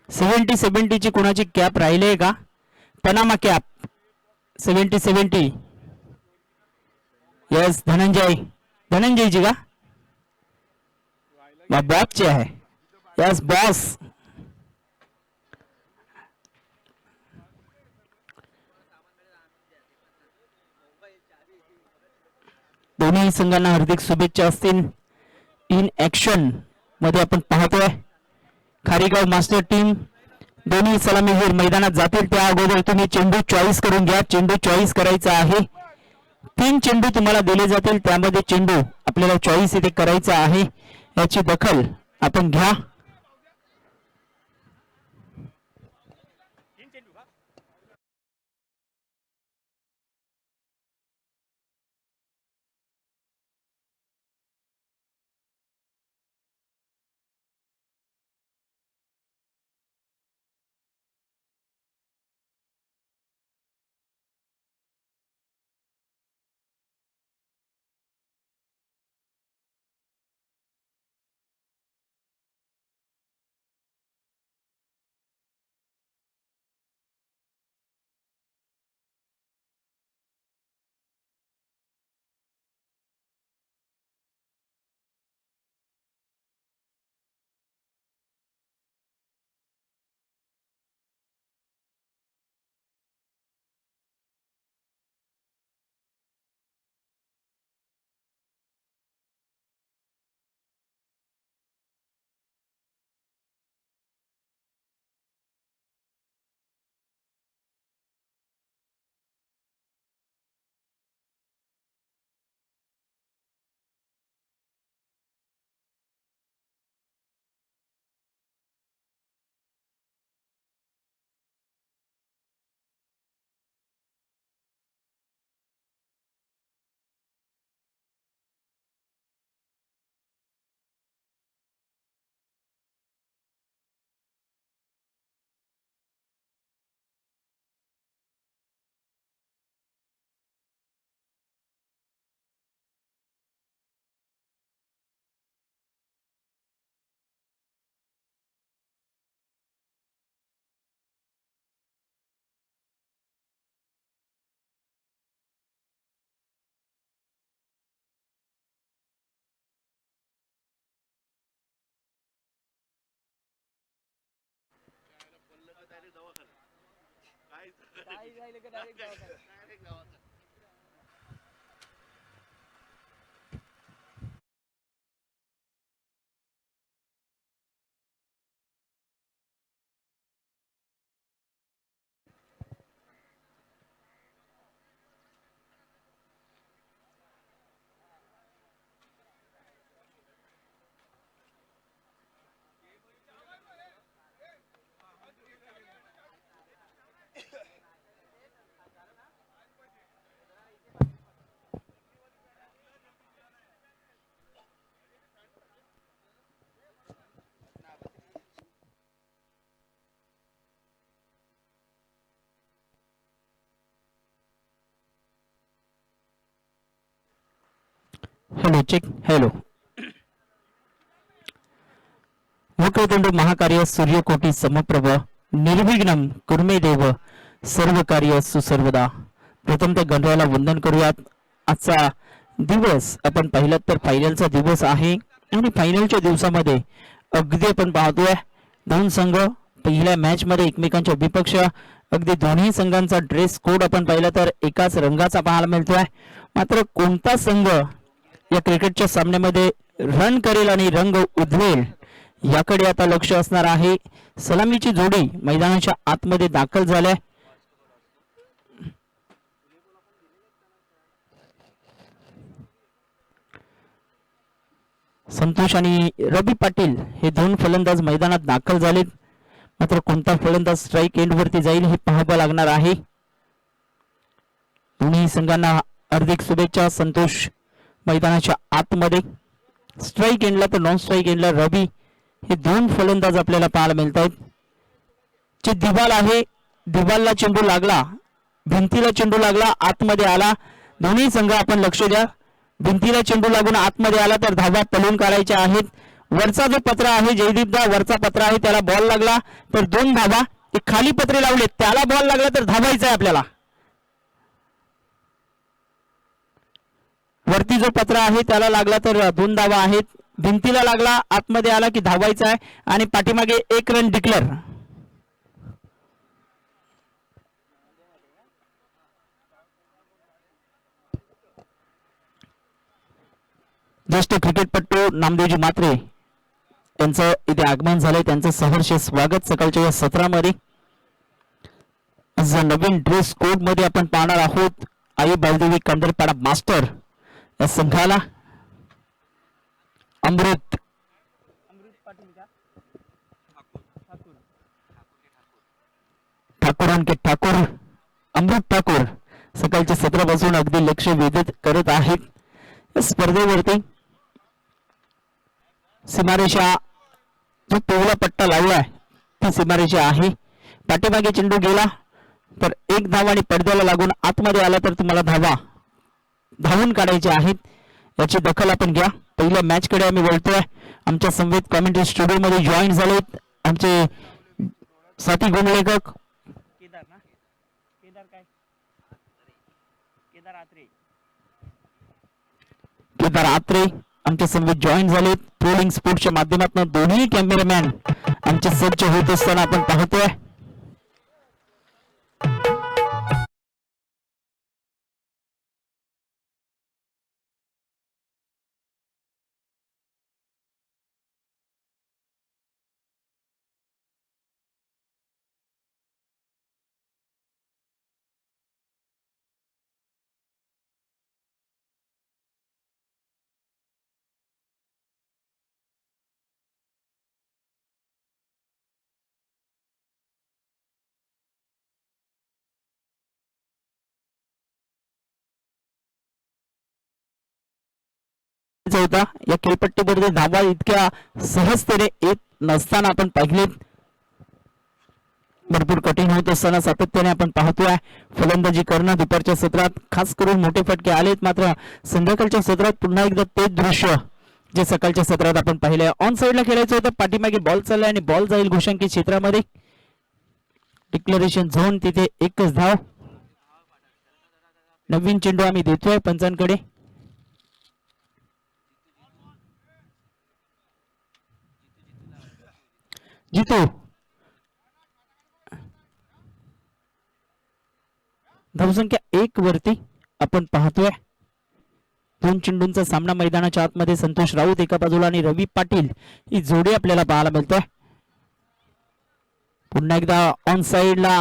Seventy 70 ची कोणाची cap राहिले का? पनामा कॅप 70 यस धनंजय जी का बॉसचे आहे. Yes boss. दोन्ही संघांना हार्दिक शुभेच्छा असतील. इन ऍक्शन मध्ये आपण पाहतोय खारीगाव मास्टर टीम दोन्ही सलामीवीर मैदानात जातील त्या अगोदर तुम्ही चेंडू चॉईस करून घ्या. चेंडू चॉईस करायचा आहे. 3 चेंडू तुम्हाला दिले जातील त्यामध्ये चेंडू आपल्याला चॉईस इथे करायचा आहे. याची दखल आपण घ्या. Hello check. हॅलो. वक्रतुंड महाकार्य सूर्यकोटी समप्रभ निर्विघ्नम कुर्मे देव सर्व कार्य सुसर्वदा. प्रथम तर गणरायाला वंदन करूयात. आजचा दिवस आपण पाहिलं तर फायनलचा दिवस आहे आणि फायनलच्या दिवसामध्ये अगदी आपण पाहतोय दोन संघ पहिल्या मॅच मध्ये एकमेकांच्या विपक्ष अगदी दोन्ही संघांचा ड्रेस कोड आपण पाहिलं तर एकाच रंगाचा पाहायला मिळतोय. मात्र कोणता संघ या क्रिकेटच्या सामन्यामध्ये रन करेल आणि रंग उधळेल याकडे आता लक्ष असणार आहे. सलामीची जोडी मैदानाच्या आतमध्ये दाखल झाल्या. संतोष आणि रवी पाटील हे दोन फलंदाज मैदानात दाखल झालेत. मात्र कोणता फलंदाज स्ट्राईक एंड वरती जाईल हे पाहावं लागणार आहे. दोन्ही संघांना हार्दिक शुभेच्छा. संतोष मैदानाच्या आतमध्ये स्ट्राईक एंडला तर नॉन स्ट्राईक एंडला रवी हे दोन फलंदाज आपल्याला पाहायला मिळत आहेत. जे दिवाल आहे दिवालला चेंडू लागला भिंतीला चेंडू लागला, आतमध्ये आला. दोन्ही संघ आपण लक्ष द्या. भिंतीला चेंडू लागून आतमध्ये आला तर धावा पलून काढायच्या आहेत. वरचा जो पत्रा आहे जयदीप दा, वरचा पत्रा आहे त्याला बॉल लागला तर 2 धावा. ते खाली पत्रे लावले त्याला बॉल लागला तर धावायचं आहे आपल्याला. वरती जो पत्रा आहे त्याला लागला तर 2 धावा आहेत. भिंतीला लागला आतमध्ये आला की धावायचा आहे आणि पाठीमागे 1 रन डिक्लेअर. ज्येष्ठ क्रिकेटपटू नामदेवजी मात्रे त्यांचं इथे आगमन झालंय. त्यांचं सहर्ष स्वागत सकाळच्या या सत्रामध्ये. आज नवीन ड्रेस कोड मध्ये आपण पाहणार आहोत आई बालदेवी कंदरपाडा मास्टर या संघाला. अमृत ठाकूर के ठाकूर, अमृत ठाकूर सकाळच्या सत्रापासून अगदी लक्ष वेधित करत आहेत या स्पर्धेवरती. सीमारेषा जो पिवळा पट्टा लावलाय ती सीमारेषा आहे. पाठीमागे चेंडू गेला तर 1 धाव आणि पडद्याला लागून आतमध्ये आला तर तुम्हाला धावून काढायचे आहेत. याची दखल आपण घ्या. पहिल्या मॅच कडे आम्ही वळतोय. आमच्या संवेद कॉमेंट्री स्टुडिओ मध्ये जॉईन झालेत आमचे साथी गुणलेखक केदार आत्रे आमचे संवेद जॉईन झालेत. ट्रोलिंग स्पोर्ट्सच्या माध्यमातून दोन्ही कॅमेरामॅन आमचे सज्ज होत असताना आपण पाहतोय. होता या खेळपट्टीमध्ये धावा इतक्या सहजतेने येत नसताना आपण पाहिलेत. भरपूर कठीण होत असताना सातत्याने आपण पाहतोय फलंदाजी करणं. दुपारच्या सत्रात खास करून मोठे फटके आलेत, मात्र संध्याकाळच्या सत्रात पुन्हा एकदा तेच दृश्य जे सकाळच्या सत्रात आपण पाहिले. ऑन साइडला खेळायचं होतं, पाठीमागे बॉल चाललाय आणि बॉल जाईल घोषांकित क्षेत्रामध्ये. डिक्लेरेशन झोन तिथे 1च धाव. नवीन चेंडू आम्ही देतोय पंचांकडे. जितू धावसंख्या 1 वरती आपण पाहतोय. 2 चेंडूंचा सामना मैदानाच्या आतमध्ये. संतोष राऊत एका बाजूला आणि रवी पाटील ही जोडी आपल्याला पाहायला मिळते. पुन्हा एकदा ऑन साइडला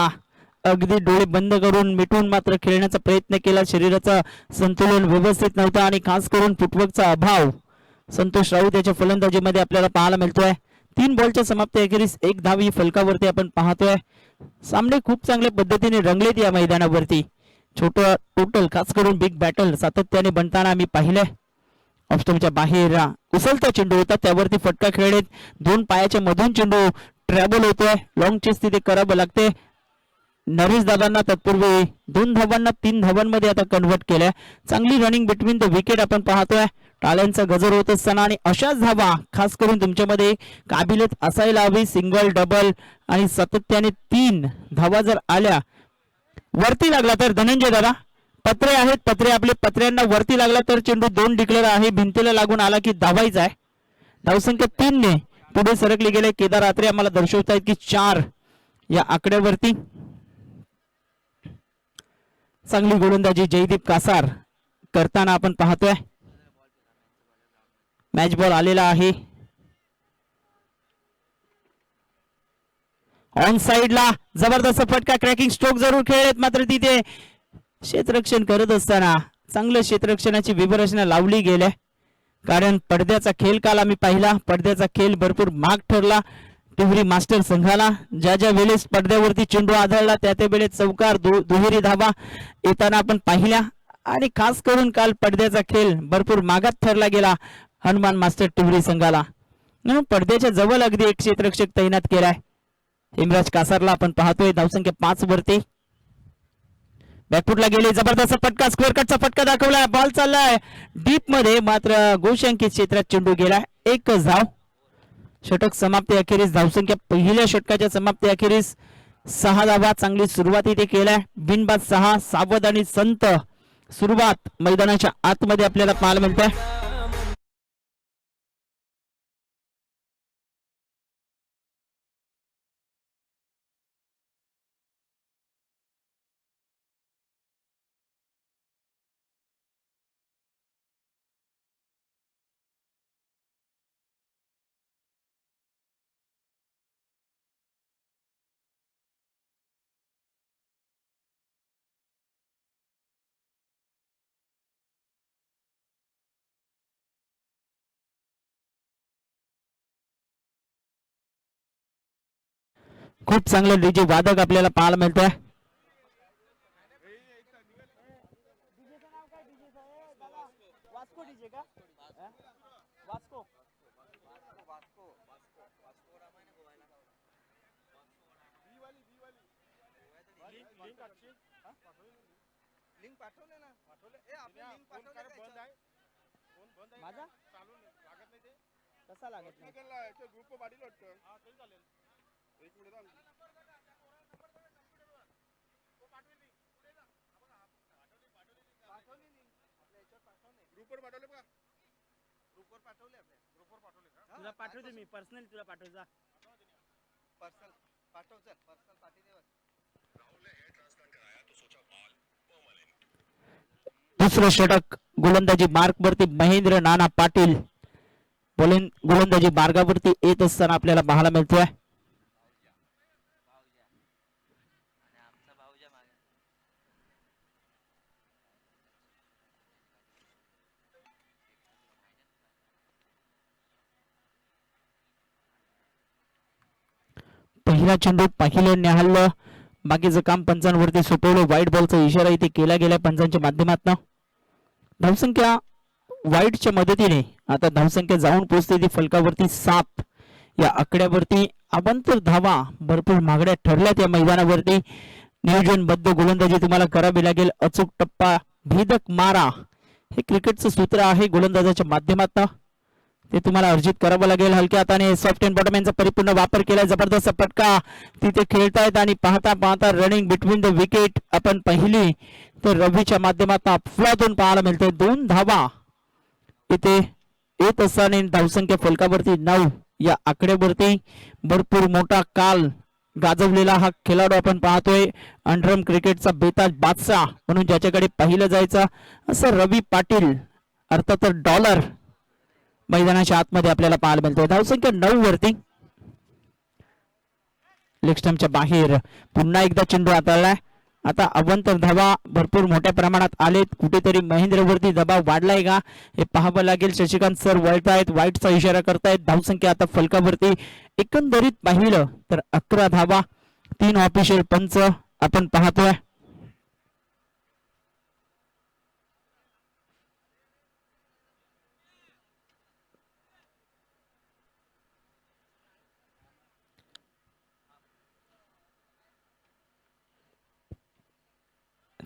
अगदी डोळे बंद करून मिटून मात्र खेळण्याचा प्रयत्न केला. शरीराचा संतुलन व्यवस्थित नव्हतं आणि खास करून फुटवर्कचा अभाव संतोष राऊत याच्या फलंदाजीमध्ये आपल्याला पाहायला मिळतोय. 3 बॉलच्या समाप्ती अखेरीस 1 धाव ही फलकावरती आपण पाहतोय. सामने खूप चांगल्या पद्धतीने रंगलेत या मैदानावरती. छोटं टोटल खास करून बिग बॅटल सातत्याने बनताना आम्ही पाहिलंय. ऑफस्टमच्या बाहेर उसलता चेंडू होता त्यावरती फटका खेळलेत. 2 पायाच्या मधून चेंडू ट्रॅव्हल होतोय. लॉंग चेस तिथे करावं लागते. नरेश दादांना तत्पूर्वी 2 धावांना 3 धावांमध्ये आता कन्व्हर्ट केलंय. चांगली रनिंग बिटवीन द विकेट आपण पाहतोय. टाळ्यांचा गजर होत असताना आणि अशाच धावा खास करून तुमच्यामध्ये काबिलियत असायला हवी. सिंगल डबल आणि सातत्याने 3 धावा जर आल्या वरती लागला तर धनंजय दादा पत्रे आहेत. पत्रे आपले पत्र्यांना वरती लागला तर चेंडू 2 डिक्लेअर आहे. भिंतीला लागून आला की धावायचा आहे. धावसंख्या 3 ने पुढे सरकले गेले. केदार आत्रे आम्हाला दर्शवतायत की 4 या आकड्यावरती. चांगली गोलंदाजी जयदीप कासार करताना आपण पाहतोय. मॅच बॉल आलेला आहे. ऑन साइडला जबरदस्त फटका. क्रॅकिंग स्ट्रोक जरूर खेळलेत मात्र तिथे क्षेत्ररक्षण करत असताना चांगलं क्षेत्ररक्षणाची व्यूहरचना लावली गेल्या. कारण पडद्याचा खेळ काल आम्ही पाहिला. पडद्याचा खेळ भरपूर महाग ठरला टिवरी मास्टर संघाला. ज्या ज्या वेळेस पडद्यावरती चेंडू आढळला त्या त्या वेळेस चौकार दुहेरी धावा येताना आपण पाहिल्या. आणि खास करून काल पडद्याचा खेळ भरपूर मागात ठरला गेला हनुमान मास्टर टिवरी संघाला. म्हणून पडद्याच्या जवळ अगदी एक क्षेत्ररक्षक तैनात केलाय. हेमराज कासारला आपण पाहतोय. धावसंख्या 5 वरती. बॅकफुटला गेले, जबरदस्त फटका, स्क्वेअर कटचा फटका दाखवलाय, बॉल चाललाय डीप मध्ये, मात्र गोशंकित क्षेत्रात चेंडू गेला. एकच धाव. षटक समाप्ती अखेरीस धावसंख्या पहिल्या षटकाच्या समाप्ती अखेरीस 6 धावा. चांगली सुरुवात इथे केलाय. बिनबाद 6, सावध आणि संत सुरुवात मैदानाच्या आतमध्ये आपल्याला पाहायला मिळते. खूप चांगलं डीजे वादक आपल्याला पाहायला मिळतोय. लिंक पाठवले ना, ए आपली लिंक पाठवले बंद आहे, फोन बंद आहे माझा चालू लागत नाही. ते कसा लागत नाही त्याला याच्या ग्रुप पाठील वाटतं. हां तरी चालेल. एक मिनिट थांब. तो पाठवली लिंक पुढे जा. आपण पाठवली लिंक आपल्या याच्यावर पाठवले, ग्रुपवर पाठवले बघा. ग्रुपवर पाठवले, आपल्या ग्रुपवर पाठवले का? तुला पाठवते मी पर्सनली, तुला पाठव जा. पर्सनल पाठव, चल पर्सनल पाठी दे. राहुल ने हेयर ट्रांसप्लांट कराया तो सोचा बाल परमानेंट. दुसरं षटक गोलंदाजी मार्कवरती महेंद्र नाना पाटील गोलंदाजी मार्गावरती येत असताना आपल्याला पाहायला मिळतोय. पहिला चेंडू पहिलं न्याहाळलं, बाकीचं काम पंचांवरती सोपवलं. व्हाईट बॉलचा इशारा इथे केला गेला पंचांच्या माध्यमातून. धावसंख्या वाईटच्या मदतीने आता धावसंख्या जाऊन पोहोचते ती फलकावरती 7. या आकड्यावरती अवांतर धावा भरपूर मागण्या ठरल्यात या मैदानावरती. नियोजनबद्ध गोलंदाजी तुम्हाला करावी लागेल. अचूक टप्पा, भेदक मारा हे क्रिकेटचं सूत्र आहे गोलंदाजाच्या माध्यमातून. ते तुम्हाला अर्जित करावं लागेल. हलक्या हाताने सॉफ्ट अँड बॉटम यांचा परिपूर्ण वापर केला. जबरदस्त फटका तिथे खेळतायत आणि पाहता पाहता रनिंग बिटवीन द विकेट आपण पहिली तर रवीच्या माध्यमातून अफलातून पाहायला मिळते. 2 धावा इथे येत असताना धावसंख्या फलकावरती 9. या आकड्यावरती भरपूर मोठा काल गाजवलेला हा खेळाडू आपण पाहतोय. अंडरम क्रिकेटचा बेताज बादशाह म्हणून ज्याच्याकडे पाहिलं जायचं असं रवी पाटील अर्थात डॉलर मैदानाच्या आतमध्ये आपल्याला पाहायला मिळतोय. धावसंख्या 9 वरती. लेग स्टंपच्या बाहेर पुन्हा एकदा चेंडू हाताळलाय. आता अवंतर धावा भरपूर मोठ्या प्रमाणात आलेत. कुठेतरी महेंद्रवरती दबाव वाढलाय का हे पाहावं लागेल. शशिकांत सर वळतायत, वाईटचा इशारा करतायत. धावसंख्या आता फलकावरती एकंदरीत पाहिलं तर 11 धावा. 3 ऑफिशियल पंच आपण पाहतोय.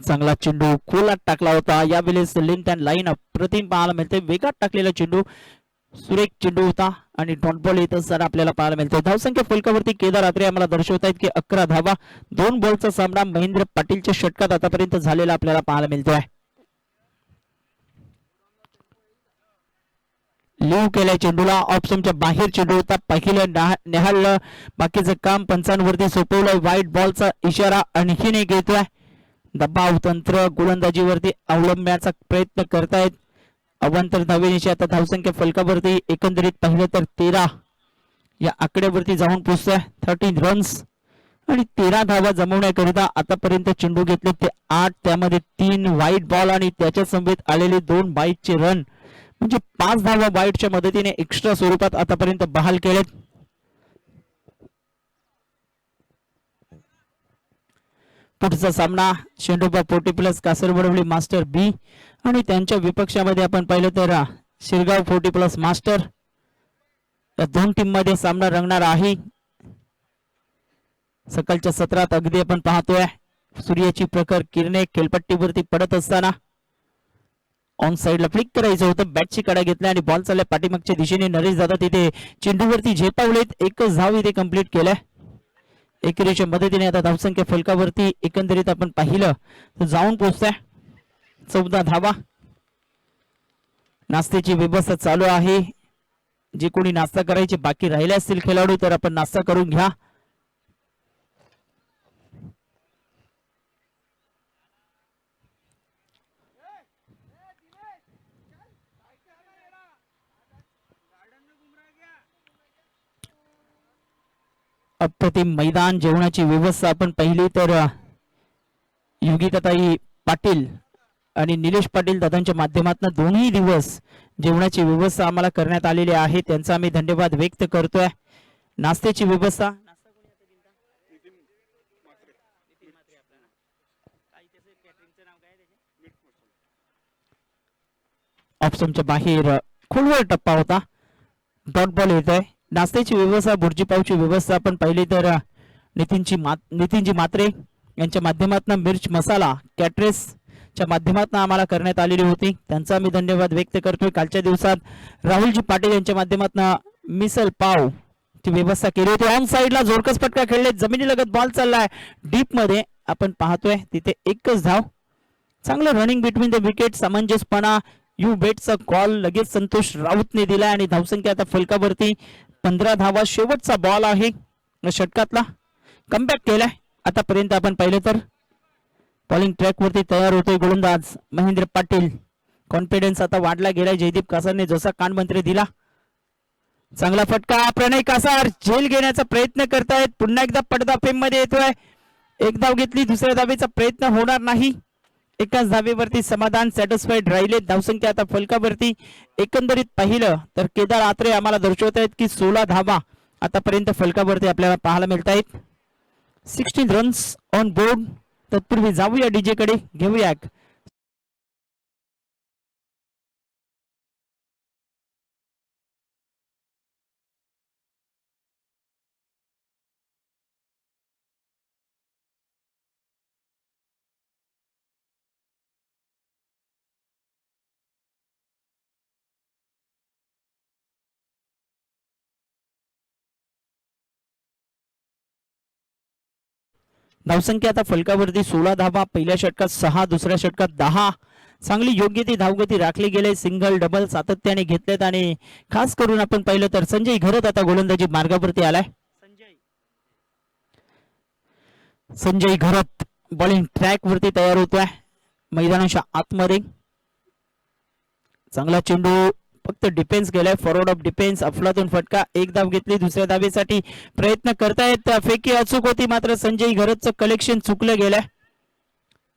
चांगला चेंडू खोलात टाकला होता. यावेळेस लेंथ अँड लाईन अप्रतिम पाहायला मिळते. वेगात टाकलेला चेंडू सुरेख चेंडू होता आणि डॉट बॉल येत असताना आपल्याला पाहायला मिळते. धावसंख्या फलकावरती केदार रात्री आम्हाला दर्शवतायत की 11 धावा. 2 बॉलचा सामना महेंद्र पाटीलच्या षटकात आतापर्यंत झालेला आपल्याला पाहायला मिळतोय. लिव्ह केलाय चेंडूला. ऑप्शनच्या बाहेर चेंडू होता. पहिलं न्याहाळलं, बाकीचं काम पंचांवरती सोपवलंय. व्हाईट बॉलचा इशारा आणखीन एक येतोय. दबाव तंत्र गोलंदाजीवरती अवलंबण्याचा प्रयत्न करतायत. अवांतर धावेनिशी आता धावसंख्या फलकावरती एकंदरीत पाहिलं तर 13 या आकड्यावरती जाऊन पोहोचतोय. 13 रन्स आणि 13 धावा जमवण्याकरिता आतापर्यंत चेंडू घेतले ते 8. त्यामध्ये 3 व्हाईट बॉल आणि त्याच्या समवेत आलेले 2 बाईटचे रन म्हणजे 5 धावा वाईटच्या मदतीने एक्स्ट्रा स्वरूपात आतापर्यंत बहाल केलेत. पुढचा सामना शेंडोबा 40 प्लस कासरवडवली मास्टर बी आणि त्यांच्या विपक्षामध्ये आपण पाहिलं तर शिरगाव 40 प्लस मास्टर. या 2 टीम मध्ये सामना रंगणार आहे. सकाळच्या सत्रात अगदी आपण पाहतोय सूर्याची प्रखर किरणे खेळपट्टीवरती पडत असताना ऑन साइडला फ्लिक करायचं होतं. बॅटची कडा घेतला आणि बॉल चाललाय पाठीमागच्या दिशेने. नरेश दादा तिथे चेंडूवरती झेपावलेत. एकच धाव इथे कंप्लीट केलाय. एकेरीच्या मदतीने आता धावसंख्या फलकावरती एकंदरीत आपण पाहिलं तर जाऊन पोहोचताय 14 धावा. नाश्त्याची व्यवस्था चालू आहे. जे कोणी नाश्ता करायचे बाकी राहिले असतील खेळाडू तर आपण नाश्ता करून घ्या. अप्रतिम मैदान. जेवणाची व्यवस्था आपण पाहिली तर योगिताताई पाटील आणि निलेश पाटील दादांच्या माध्यमातून दोन्ही दिवस जेवणाची व्यवस्था आम्हाला करण्यात आलेली आहे. त्यांचा आम्ही धन्यवाद व्यक्त करतोय. नाश्त्याची व्यवस्था ऑप्शनच्या बाहेर खोलवर टप्पा होता. डॉट बॉल येत आहे. नाश्त्याची व्यवस्था बुर्जी पावची व्यवस्था आपण पाहिली तर नितीनजी मात्रे यांच्या माध्यमातून मिर्च मसाला कॅटरेसच्या माध्यमातून आम्हाला करण्यात आलेली होती. त्यांचा आम्ही धन्यवाद व्यक्त करतोय. कालच्या दिवसात राहुलजी पाटील यांच्या माध्यमातून मिसल पाव ची व्यवस्था केली होती. ऑन साइडला जोरकस फटका खेळले. जमिनीलगत बॉल चाललाय डीप मध्ये. आपण पाहतोय तिथे एकच धाव. चांगलं रनिंग बिटवीन द विकेट. समंजसपणा यू बेटचा कॉल लगेच संतोष राऊतने दिला आणि धावसंख्या आता फलकावरती 15 धावा. शेवटचा बॉल आहे षटकातला. कमबॅक केलाय. आतापर्यंत आपण पाहिलं तर बॉलिंग ट्रॅक वरती तयार होतोय गोलंदाज महेंद्र पाटील. कॉन्फिडन्स आता वाढला गेलाय. जयदीप कासारने जसा कानमंत्री दिला. चांगला फटका. प्रणय कासार झेल घेण्याचा प्रयत्न करतायत. पुन्हा एकदा पडदा फेम मध्ये येतोय. एक धाव घेतली. दुसऱ्या धावेचा प्रयत्न होणार नाही. एकाच धावेवरती समाधान सॅटिस्फाईड राहिले. धावसंख्या आता फलकावरती एकंदरीत पाहिलं तर केदार आत्रे आम्हाला दर्शवत आहेत की 16 धावा आतापर्यंत फलकावरती आपल्याला पाहायला मिळत आहेत. 16 रन्स ऑन बोर्ड. तत्पूर्वी जाऊया डीजे कडे. घेऊया धावसंख्या आता फलकावरती 16 धावा. पहिल्या षटकात 6, दुसऱ्या षटकात 10. चांगली योग्य ती धावगती राखली गेले. सिंगल डबल सातत्याने घेतलेत आणि खास करून आपण पाहिलं तर संजय घरत आता गोलंदाजी मार्गावरती आलाय. संजय घरत बॉलिंग ट्रॅक वरती तयार होतोय मैदानाच्या आतमध्ये. चांगला चेंडू फक्त डिफेन्स केलाय. Forward of defence. अफलातून फटका. एक धाव घेतली. दुसऱ्या धावेसाठी प्रयत्न करतायत. फेकी अचूक होती मात्र संजय घरतचं कलेक्शन चुकलं गेलंय.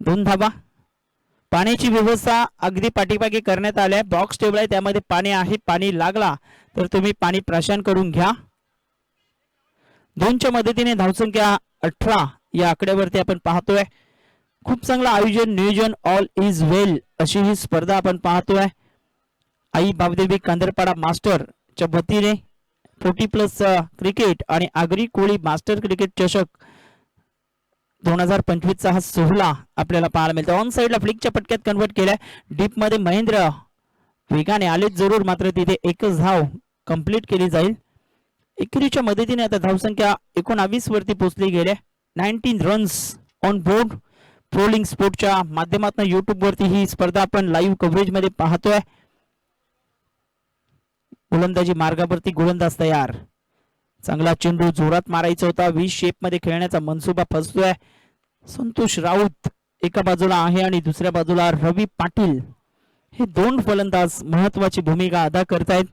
2 धावा. पाण्याची व्यवस्था अगदी पाठीमागे करण्यात आल्या. बॉक्स टेबल आहे त्यामध्ये पाणी आहे. पाणी लागला तर तुम्ही पाणी प्राशन करून घ्या. 2च्या मदतीने धावसंख्या 18 या आकड्यावरती आपण पाहतोय. खूप चांगलं आयोजन नियोजन. ऑल इज वेल अशी ही स्पर्धा आपण पाहतोय. आई बाबदेवी कांदरपाडा मास्टर च्या वतीने 40+ क्रिकेट आणि आगरी कोळी मास्टर क्रिकेट चषक 2025 चा हा सोहळा आपल्याला पाहायला मिळतो. ऑन साइडला फ्लिकच्या पटक्यात कन्वर्ट केलाय. डीप मध्ये महेंद्र वेगाने आलेच जरूर मात्र तिथे एकच धाव कंप्लीट केली जाईल. एकेरीच्या मदतीने आता धावसंख्या 19 वरती पोहोचली गेल्या. 19 रन्स ऑन बोर्ड. प्रोलिंग स्पोर्टच्या माध्यमातून युट्यूब वरती ही स्पर्धा आपण लाईव्ह कव्हरेज मध्ये पाहतोय. गोलंदाजी मार्गावरती गोलंदाज तयार. चांगला चेंडू जोरात मारायचा होता. व्ही शेप मध्ये खेळण्याचा मनसुबा फसतोय. संतोष राऊत एका बाजूला आहे आणि दुसऱ्या बाजूला रवी पाटील. हे 2 फलंदाज महत्वाची भूमिका अदा करतायत.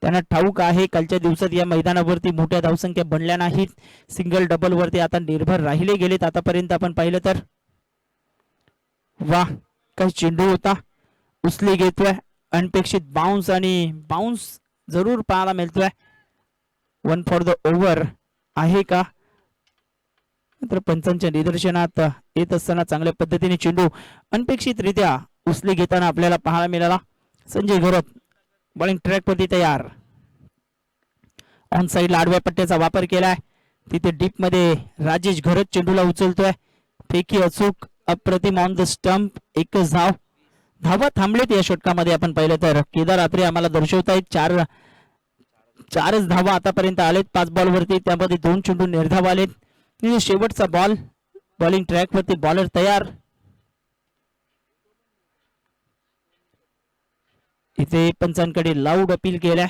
त्यांना ठाऊक आहे कालच्या दिवसात या मैदानावरती मोठ्या धावसंख्या बनल्या नाहीत. सिंगल डबल वरती आता निर्भर राहिले गेलेत. आतापर्यंत आपण पाहिलं तर वाह काय चेंडू होता. उचली घेतोय. अनपेक्षित बाउन्स आणि बाउन्स जरूर पाहायला मिळतोय. 1 फॉर द ओव्हर आहे का मात्र पंचांच्या निदर्शनात येत असताना चांगल्या पद्धतीने चेंडू अनपेक्षितरित्या उचली घेताना आपल्याला पाहायला मिळाला. संजय घरत बॉलिंग ट्रॅक वरती तयार. ऑन साइडला आडव्या पट्ट्याचा वापर केलाय. तिथे डीप मध्ये राजेश घरत चेंडूला उचलतोय. फेकी अचूक, अप्रतिम ऑन द स्टंप, एकच धाव. धावा थांबलेत या षटकामध्ये आपण पाहिलं तर. केदार रात्री आम्हाला दर्शवतायत चारच धावा आतापर्यंत आलेत 5 बॉल वरती, त्यामध्ये 2 चेंडू निर्धाव आलेत. आणि शेवटचा बॉल, बॉलिंग ट्रॅक वरती बॉलर तयार. इथे पंचांकडे लाऊड अपील केलाय.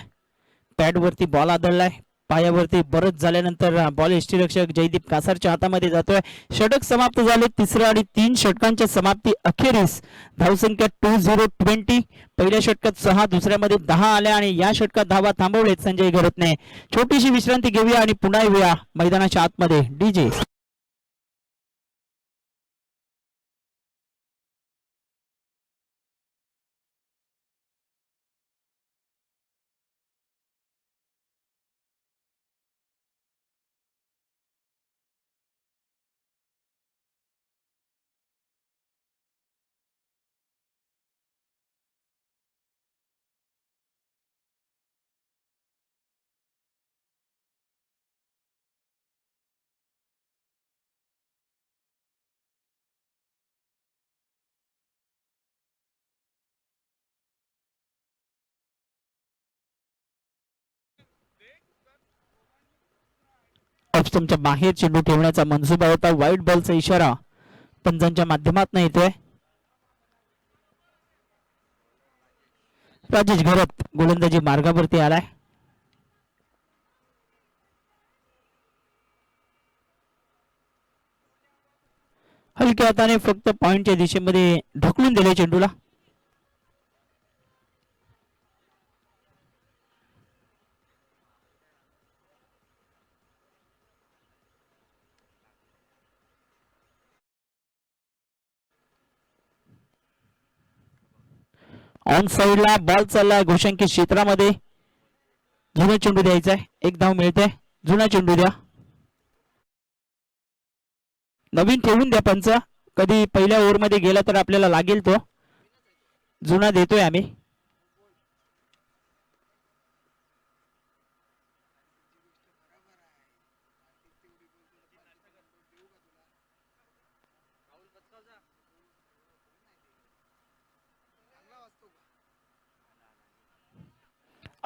पॅड वरती बॉल आदळलाय, पायावरती बरच झाल्यानंतर बॉल यष्टीरक्षक जयदीप कासारच्या हातामध्ये जातोय. षटक समाप्त झाले. तिसऱ्या आणि 3 षटकांच्या समाप्ती अखेरीस धावसंख्या 2020. पहिल्या षटकात 6, दुसऱ्यामध्ये 10 आल्या आणि या षटकात धावा थांबवलेत संजय घरतने. छोटीशी विश्रांती घेऊया आणि पुन्हा येऊया मैदानाच्या आतमध्ये. डीजे ऑफस्टंपच्या बाहेर चेंडू ठेवण्याचा मनसुबा होता. वाईट बॉलचा इशारा पंचांच्या माध्यमातून येतोय. राजेश घरत गोलंदाजी मार्गावरती आलाय. हलक्या हाताने फक्त पॉइंटच्या दिशेमध्ये ढकलून दिले चेंडूला. ऑन साइडला बॉल चाललाय घोषांकित क्षेत्रामध्ये. जुना चेंडू द्यायचा आहे. 1 धाव मिळते. जुना चेंडू द्या. नवीन ठेवून द्या पंच. कधी पहिल्या ओव्हर मध्ये गेला तर आपल्याला लागेल तो. जुना देतोय आम्ही.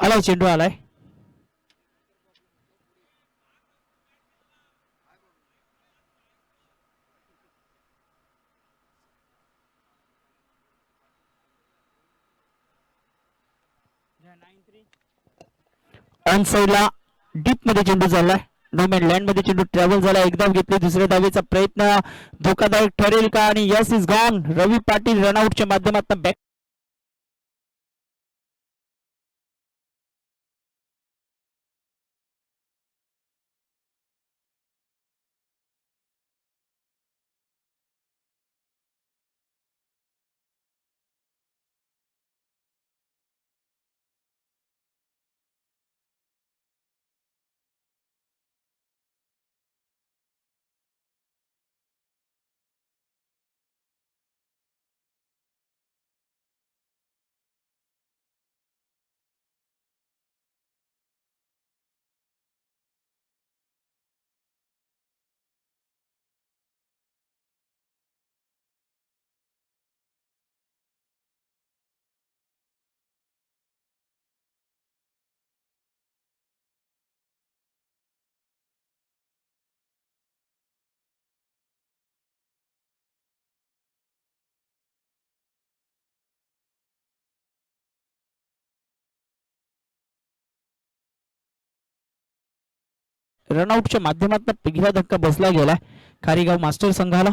आलाय चेंडू आलाय. ऑन साइडला डीप मध्ये चेंडू चाललाय. नो मॅन लँड मध्ये चेंडू ट्रॅव्हल झाला. एक धाव घेतली. दुसऱ्या धावेचा प्रयत्न धोकादायक ठरेल का? आणि यस इज गॉन. रवी पाटील रनआउटच्या माध्यमातून बॅक. रनआउटच्या माध्यमातून पहिला धक्का बसला गेला खारीगाव मास्टर संघाला.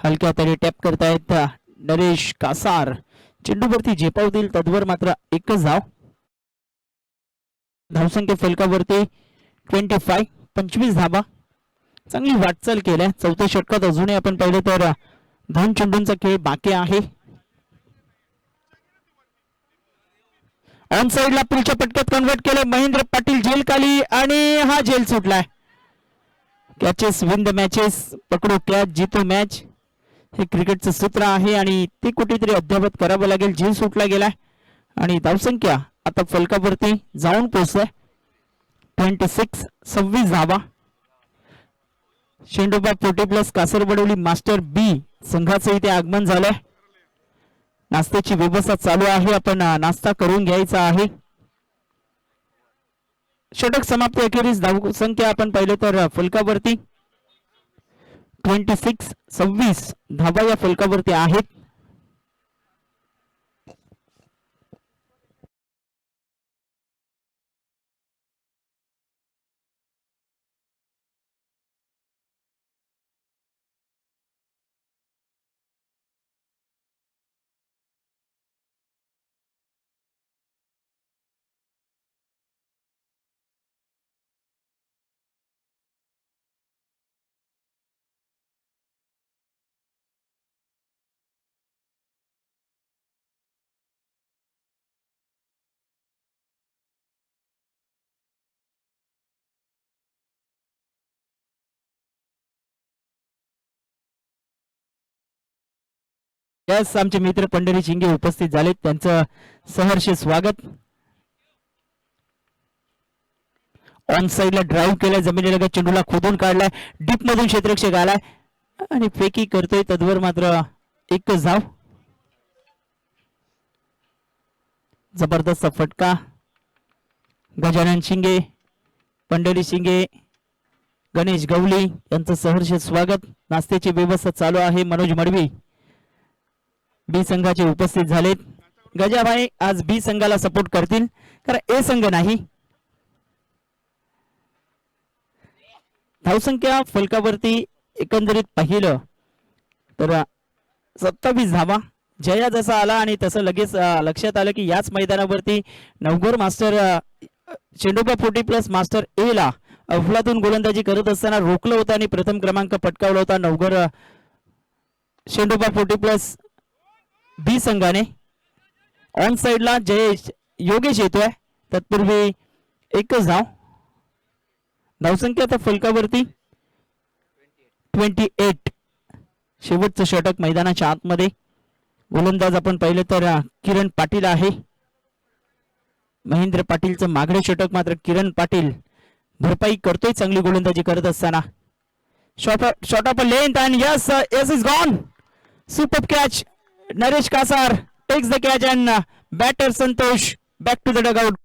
हलक्या हाताने टॅप करतायत नरेश कासार. चेंडूवरती झेपावतील तद्वर मात्र एकच धाव. धावसंख्या फलकावरती 25 धावा. चांगली वाटचाल केल्या. चौथ्या षटकात अजूनही आपण पाहिलं तर 2 चेंडूंचा खेळ बाकी आहे. ऑन साइडला पुढच्या पटक्यात कन्वर्ट केलं महेंद्र पाटील झेल खाली आणि हा झेल सुटलाय. Catches win the matches. पकडो कॅच जितो मॅच हे क्रिकेटचं सूत्र आहे आणि ते कुठेतरी अद्यावत करावं लागेल. झेल सुटला गेलाय आणि धावसंख्या आता फलकावरती जाऊन पोहोचलाय 26 धावा. शेंडोबा 40 प्लस कासरबडवली मास्टर बी संघाचं इथे आगमन झालंय. नाश्त्याची व्यवस्था चालू आहे. आपण नाश्ता करून घ्यायचा आहे. षटक समाप्ती अखेरीस धावसंख्या आपण पाहिलं तर फलकावरती 26 धावा या फलकावरती आहेत. यस, आमचे मित्र पंढरी शिंगे उपस्थित झालेत. त्यांचं सहर्ष स्वागत. ऑन साइडला ड्राईव्ह केलाय, जमिनीला चेंडूला खोदून काढलाय, डीप मधून क्षेत्ररक्षक आलाय आणि फेकी करतोय. तद्वर मात्र एकच धाव. जबरदस्त फटका. गजानन शिंगे, पंढरी शिंगे, गणेश गवली यांचं सहर्ष स्वागत. नाश्त्याची व्यवस्था चालू आहे. मनोज मडवी बी संघाचे उपस्थित झालेत. गजाभाई आज बी संघाला सपोर्ट करतील, कारण ए संघ नाही. धावसंख्या फलकावरती एकंदरीत पाहिलं तर 27 धावा. जया जसा आला आणि तसं लगेच लक्षात आलं की याच मैदानावरती नवघर मास्टर शेंडोबा 40 प्लस मास्टर ए ला अफलातून गोलंदाजी करत असताना रोखलं होतं आणि प्रथम क्रमांक पटकावला होता नवघर शेंडोबा 40 प्लस बी संघाने. ऑन साइडला जयेश योगेश येतोय. तत्पूर्वी एकच धाव. धावसंख्या आता फलकावरती 28. शेवटचं षटक मैदानाच्या आतमध्ये. गोलंदाज आपण पाहिलं तर किरण पाटील आहे. महेंद्र पाटीलचं मागडे षटक मात्र किरण पाटील भरपाई करतोय चांगली गोलंदाजी करत असताना. Short of length and yes is gone. Super catch. Naresh Kasar takes the catch and batter Santosh back to the dugout.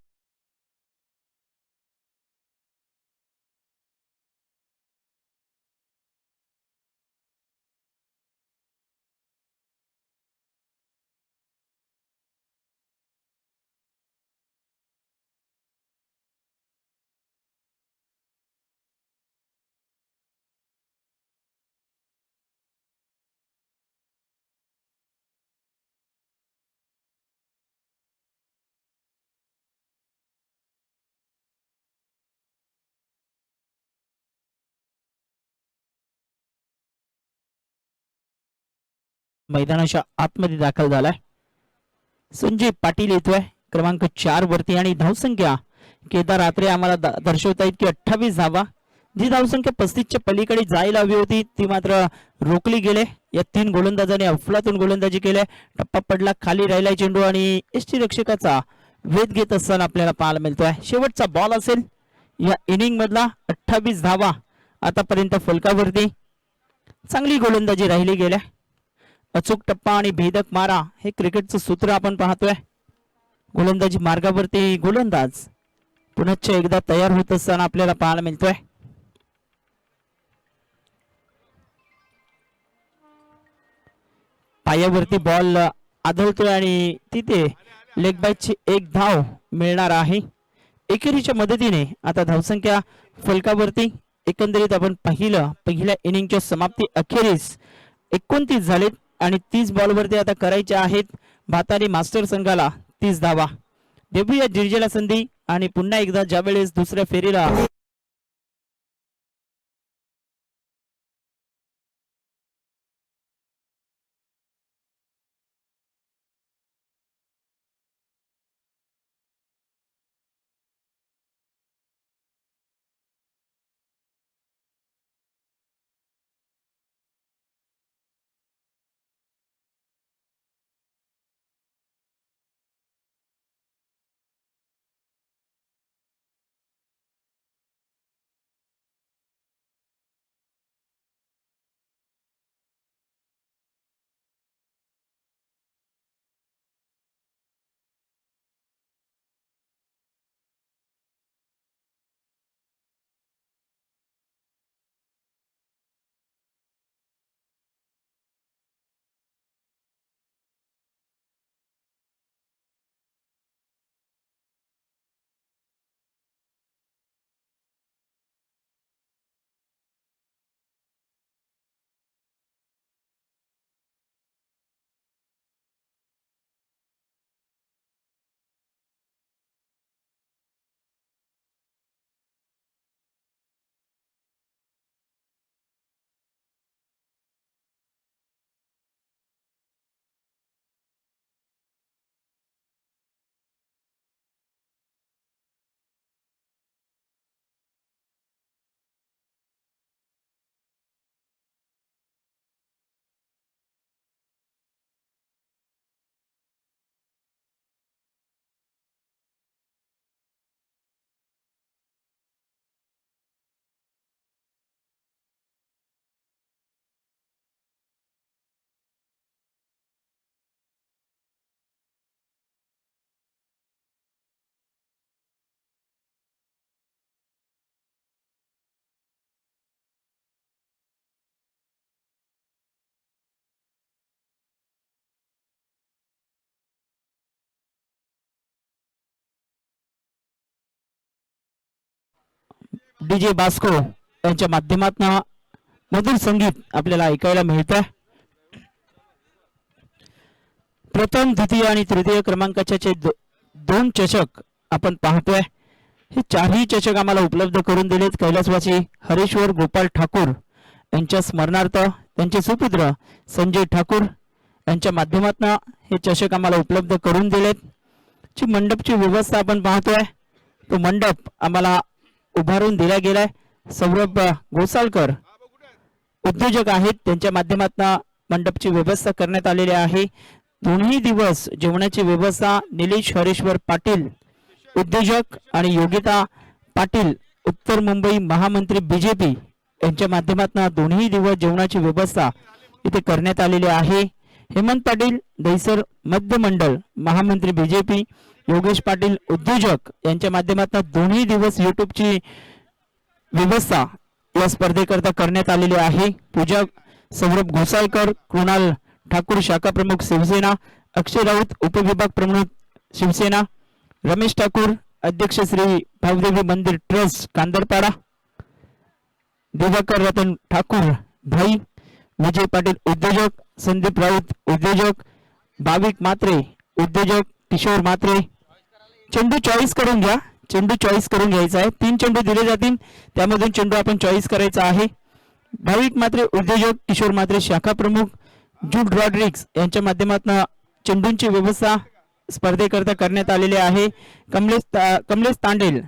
मैदानाच्या आतमध्ये दाखल झालाय. संजय पाटील येतोय क्रमांक 4 वरती आणि धावसंख्या केदार रात्रे आम्हाला दर्शवता येत की 28 धावा. जी धावसंख्या 35च्या पलीकडे जायला हवी होती ती मात्र रोखली गेले. या 3 गोलंदाजांनी अफलातून गोलंदाजी केल्या. टप्पा पडला, खाली राहिला चेंडू आणि एसटी रक्षकाचा वेध घेत असताना आपल्याला पाहायला मिळतोय. शेवटचा बॉल असेल या इनिंग मधला. 28 धावा आतापर्यंत फलकावरती. चांगली गोलंदाजी राहिली गेल्या. अचूक टप्पा आणि भेदक मारा हे क्रिकेटचं सूत्र आपण पाहतोय. गोलंदाजी मार्गावरती गोलंदाज पुनश्च एकदा तयार होत असताना आपल्याला पाहायला मिळतोय. पायावरती बॉल आदळतोय आणि तिथे लेग बायची एक धाव मिळणार आहे. एकेरीच्या मदतीने आता धावसंख्या फलकावरती एकंदरीत आपण पाहिलं पहिल्या इनिंगच्या समाप्ती अखेरीस 29 झालेत आणि 30 बॉलवरती आता करायच्या आहेत भातारी मास्टर संघाला 30 धावा. देऊया जिर्जेला संधी आणि पुन्हा एकदा ज्यावेळेस दुसऱ्या फेरीला DJ बास्को यांच्या माध्यमातून मधुर संगीत आपल्याला ऐकायला मिळतं. प्रथम द्वितीय आणि तृतीय क्रमांकाचे दोन चषक आपण पाहतोय. हे चारही चषक आम्हाला उपलब्ध करून दिलेत कैलासवासी हरेश्वर गोपाल ठाकूर यांच्या स्मरणार्थ त्यांचे सुपुत्र संजय ठाकूर यांच्या माध्यमातून हे चषक आम्हाला उपलब्ध करून दिलेत. जी मंडपची व्यवस्था आपण पाहतोय तो मंडप आम्हाला उभारून दिला गेलाय. सौरभ गोसालकर उद्योजक आहेत, त्यांच्या माध्यमातून मंडपची व्यवस्था करण्यात आलेली आहे. दोन्ही दिवस जेवणाची व्यवस्था निलेश हरेश्वर पाटील उद्योजक आणि योगिता पाटील उत्तर मुंबई महामंत्री बीजेपी यांच्या माध्यमातून दोन्ही दिवस जेवणाची व्यवस्था इथे करण्यात आलेली आहे. हेमंत पाटील दहिसर मध्य मंडळ महामंत्री बीजेपी योगेश पाटील उद्योजक यांच्या माध्यमातून दोन्ही दिवस युट्यूबची व्यवस्था या स्पर्धेकरता करण्यात आलेली आहे. पूजा सौरभ घोसाळकर, कृणाल ठाकूर शाखा प्रमुख शिवसेना, अक्षय राऊत उपविभाग प्रमुख शिवसेना, रमेश ठाकूर अध्यक्ष श्री भावदेवी मंदिर ट्रस्ट कांदरपाडा, दिवाकर रतन ठाकूर भाई, विजय पाटील उद्योजक, संदीप राऊत उद्योजक, भाविक मात्रे उद्योजक, किशोर मात्रे. चेंडू चॉईस करून घ्या, चेंडू चॉईस करून घ्यायचा आहे. 3 चेंडू दिले जातील, त्यामधून चेंडू आपण चॉईस करायचा आहे. भाविक मात्रे उद्योजक, किशोर मात्रे शाखा प्रमुख, जूड रॉड्रिक्स यांच्या माध्यमातून चेंडूंची व्यवस्था स्पर्धेकरता करण्यात आलेली आहे. कमलेश तांडेल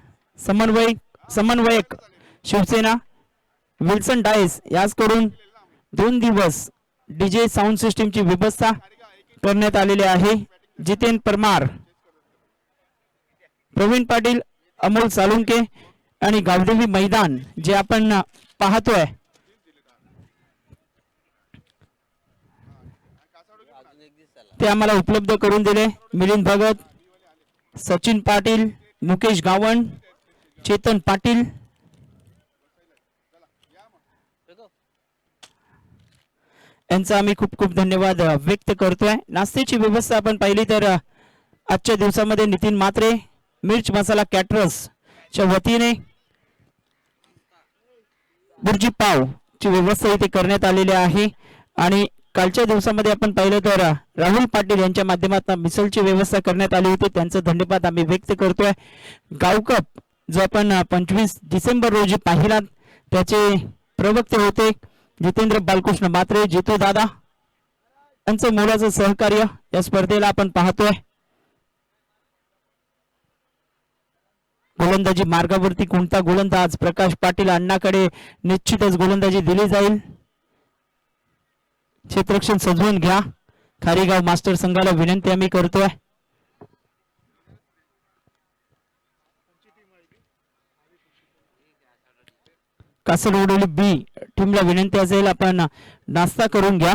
समन्वयक शिवसेना, विल्सन डायस याच करून 2 दिवस डीजे साऊंड सिस्टीमची व्यवस्था करण्यात आलेली आहे. जितेन परमार, प्रवीण पाटील, अमोल सालुंके आणि गावदेवी मैदान जे आपण पाहतोय ते आम्हाला उपलब्ध करून दिले. मिलिंद भगत, सचिन पाटील, मुकेश गावण, चेतन पाटील यांचा आम्ही खूप खूप धन्यवाद व्यक्त करतोय. नाश्त्याची व्यवस्था आपण पाहिली तर आजच्या दिवसामध्ये नितीन मात्रे मिर्च मसाला कॅटरर्स च्या वतीने बुर्जी पाव ची व्यवस्था इथे करण्यात आलेली आहे. आणि कालच्या दिवसामध्ये आपण पाहिलं तर राहुल पाटील यांच्या माध्यमातून मिसळची व्यवस्था करण्यात आली होती, त्यांचा धन्यवाद आम्ही व्यक्त करतोय. गावकप जो आपण 25 डिसेंबर रोजी पाहिला त्याचे प्रवक्ते होते जितेंद्र बालकृष्ण मात्रे, जितू दादा यांचं मोलाचं सहकार्य या स्पर्धेला आपण पाहतोय. गोलंदाजी मार्गावरती कोणता गोलंदाज प्रकाश पाटील अण्णाकडे निश्चितच गोलंदाजी दिली जाईल. क्षेत्ररक्षण सजवून घ्या, खारीगाव मास्टर संघाला विनंती आम्ही करतोय. कासरवडोली बी टीमला विनंती असेल आपण नाश्ता करून घ्या.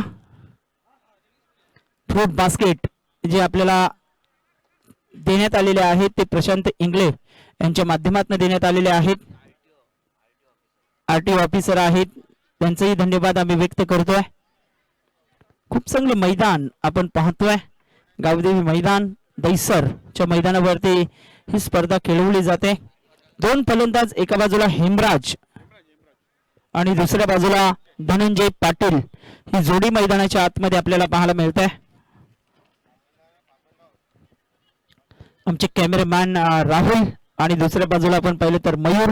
फ्रूट बास्केट जे आपल्याला देण्यात आलेले आहेत ते प्रशांत इंगळे यांच्या माध्यमातून देण्यात आलेले आहेत. आरटीओ ऑफिसर आहेत, त्यांचेही धन्यवाद आम्ही व्यक्त करतोय. खूप चांगलं मैदान आपण पाहतोय. गावदेवी मैदान दहिसरच्या मैदानावरती ही स्पर्धा खेळवली जाते. 2 फलंदाज, एका बाजूला हेमराज आणि दुसऱ्या बाजूला धनंजय पाटील ही जोडी मैदानाच्या आतमध्ये आपल्याला पाहायला मिळते. आमचे कॅमेरामॅन राहुल आणि दुसऱ्या बाजूला आपण पाहिलं तर मयूर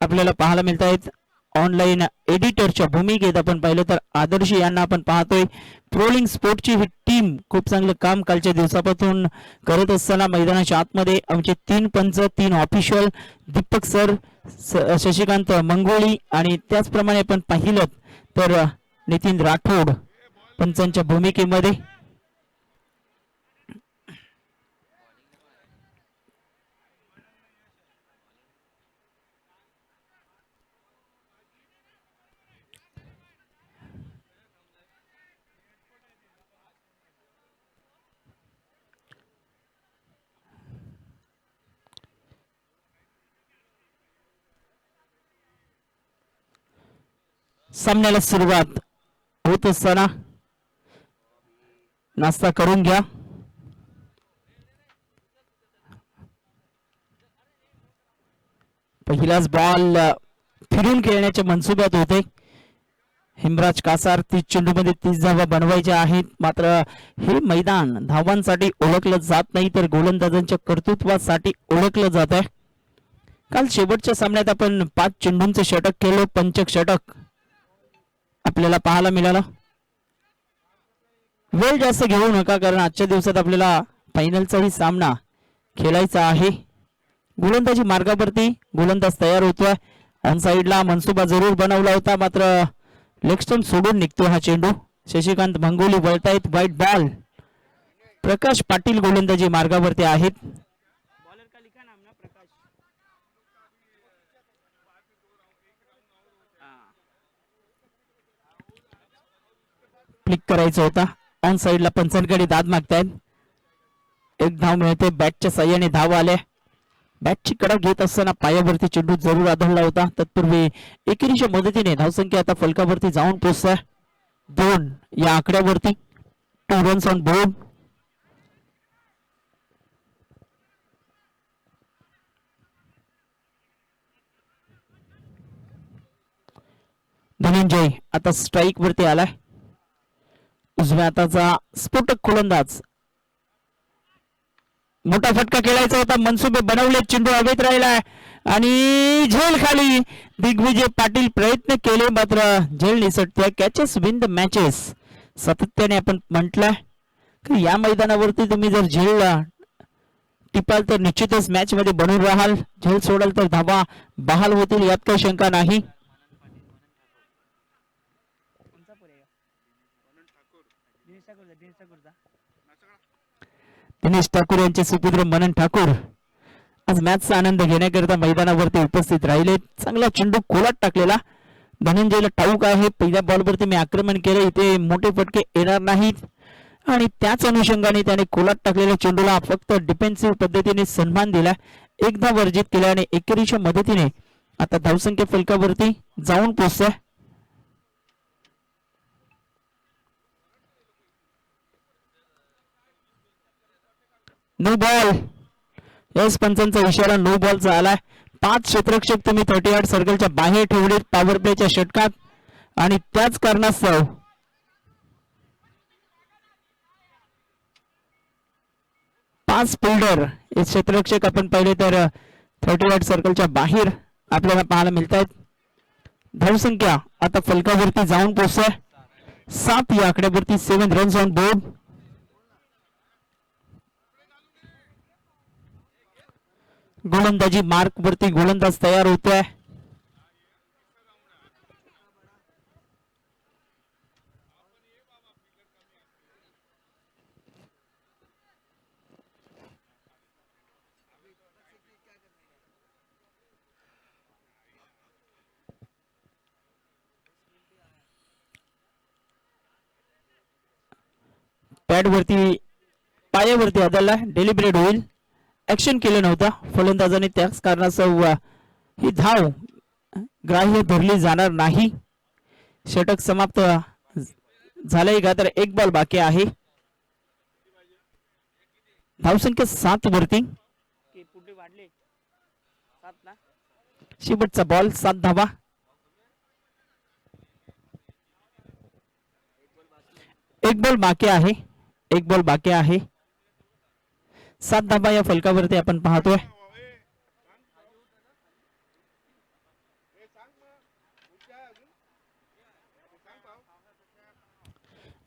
आपल्याला पाहायला मिळत आहेत. ऑनलाईन एडिटरच्या भूमिकेत आपण पाहिलं तर आदर्श यांना आपण पाहतोय. प्रोलिंग स्पोर्टची ही टीम खूप चांगलं काम कालच्या दिवसापासून करत असताना मैदानाच्या आतमध्ये आमचे 3 पंच, 3 ऑफिशियल, दीपक सर, शशिकांत मंगोळी आणि त्याचप्रमाणे आपण पाहिलं तर नितीन राठोड पंचांच्या भूमिकेमध्ये. सामन्याला सुरुवात होत असताना नाश्ता करून घ्या. पहिलाच बॉल फिरून खेळण्याच्या मनसुब्यात होते. हिमराज कासार 30 चेंडूमध्ये 30 धावा बनवायच्या आहेत. मात्र हे मैदान धावांसाठी ओळखलं जात नाही तर गोलंदाजांच्या कर्तृत्वासाठी ओळखलं जात आहे. काल शेवटच्या सामन्यात आपण 5 चेंडूंचे षटक केलं, पंचक षटक आपल्याला पाहायला मिळालं. वेळ जास्त घेऊ नका कारण आजच्या दिवसात आपल्याला फायनलचाही सामना खेळायचा आहे. गोलंदाजी मार्गावरती गोलंदाज तयार होतोय. ऑन साइडला मनसुबा जरूर बनवला होता मात्र लेग स्टंप सोडून निघतो हा चेंडू. शशिकांत मंगोली वळतायत. वाईट बॉल. प्रकाश पाटील गोलंदाजी मार्गावरती आहेत. बॉलर का लिखा नाम ना प्रकाश. क्लिक करायचा होता. ऑन साइडला पंचांकडे दाद मागतायत. एक धाव मिळते. बॅटच्या साह्याने धाव आले. बॅटची कडा घेत असताना पायावरती चेंडू जरूर आदळला होता. तत्पूर्वी एकेरीच्या मदतीने धावसंख्या आता फलकावरती जाऊन पोहोचताय 2 या आकड्यावरती. 2 रन्स ऑन बोर्ड. धनंजय आता स्ट्राईक वरती आलाय. उजव्या हाताचा स्फोटक गोलंदाज. मोठा फटका खेळायचा होता. मनसुबे बनवले. चेंडू हवेत राहिलाय आणि झेल खाली. दिग्विजय पाटील प्रयत्न केले मात्र झेल निसटते. कॅचेस विन द मॅचेस सातत्याने आपण म्हटलंय की या मैदानावरती तुम्ही जर झेल टिपाल तर निश्चितच मॅच मध्ये बनून राहाल. झेल सोडाल तर धावा बहाल होतील यात काही शंका नाही. दिनेश ठाकूर यांचे सुपुत्र मनन ठाकूर आज मॅचचा आनंद घेण्याकरिता मैदानावरती उपस्थित राहिले. चांगला चेंडू खोलात टाकलेला. धनंजयला ठाऊक आहे पहिल्या बॉलवरती मी आक्रमण केले, इथे मोठे फटके येणार नाहीत आणि त्याच अनुषंगाने त्याने खोलात टाकलेल्या चेंडूला फक्त डिफेन्सिव्ह पद्धतीने सन्मान दिला. एकदा वर्जित केल्याने एकेरीच्या मदतीने आता धावसंख्या फलकावरती जाऊन पोहोचतोय. No ball. यस पंचांचा इशारा नो बॉलचा आलाय. 5 क्षेत्ररक्षक तुम्ही 38 सर्कलच्या बाहेर ठेवले पॉवर प्लेच्या षटकात आणि त्याच कारणास्तव पाच फिल्डर हे क्षेत्ररक्षक आपण पाहिले तर 38 सर्कलच्या बाहेर आपल्याला पाहायला मिळत आहेत. धावसंख्या आता फलकावरती जाऊन पोहोचतोय 7 या आकड्यावरती. 7 रन्स ऑन बोर्ड. गोलंदाजी मार्क वरती गोलंदाज तयार होतोय. पॅड वरती पायावरती आदळला. डेलिब्रेट होईल. ऍक्शन केलं नव्हतं फलंदाजाने त्याच कारणास्तव ही धाव ग्राह्य धरली जाणार नाही. षटक समाप्त झालंय का तर एक बॉल बाकी आहे. धावसंख्या 7 वरती. शेवटचा बॉल 7 धावा. एक बॉल बाकी आहे. एक बॉल बाकी आहे. 7 धावा या फलकावरती आपण पाहतोय.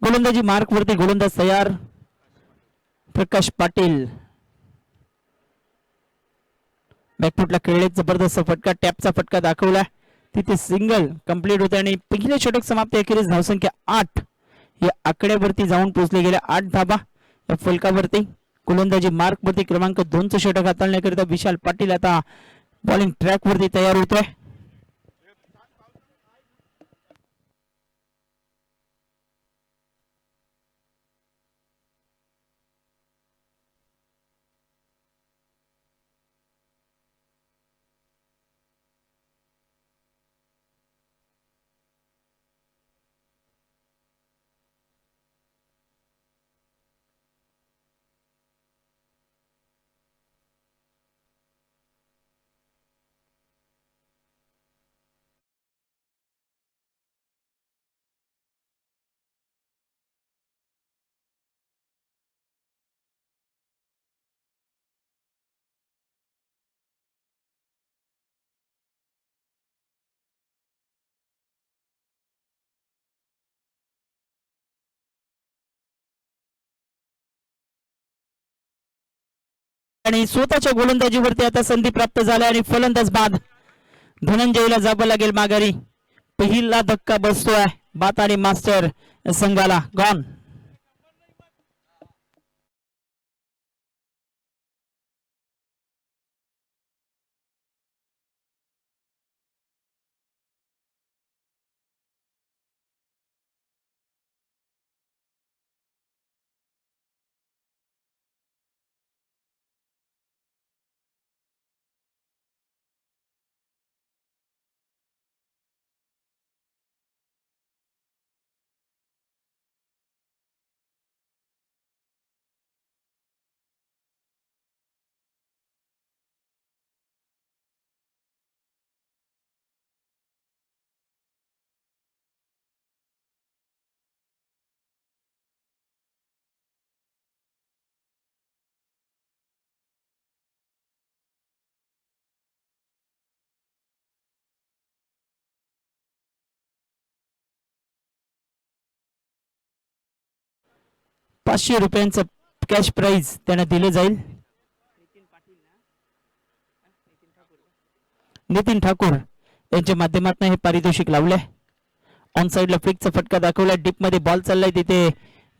गोलंदाजी मार्क वरती गोलंदाज तयार. प्रकाश पाटील बॅकफुटला खेळले. जबरदस्त फटका. टॅपचा फटका दाखवला. तिथे सिंगल कंप्लीट होते आणि पहिले षटक समाप्त. अखेरीस धावसंख्या 8 या आकड्यावरती जाऊन पोहोचले गेले. 8 धावा या फलकावरती. गोलंदाजी मार्क वरती क्रमांक 2चं षटक हाताळण्याकरिता विशाल पाटील आता बॉलिंग ट्रॅक वरती तयार होतोय. आणि स्वतःच्या गोलंदाजीवरती आता संधी प्राप्त झाल्या आणि फलंदाज बाद धनंजयला जावं लागेल माघारी. पहिला धक्का बसतोय बात आणि मास्टर संघाला. गॉन. ₹500 कॅश प्राइज त्यांना दिले जाईल. नितीन ठाकूर यांच्या माध्यमातून हे पारितोषिक लावले. ऑन साइडला फ्लिकचा फटका दाखवला. डीप मध्ये बॉल चाललाय तिथे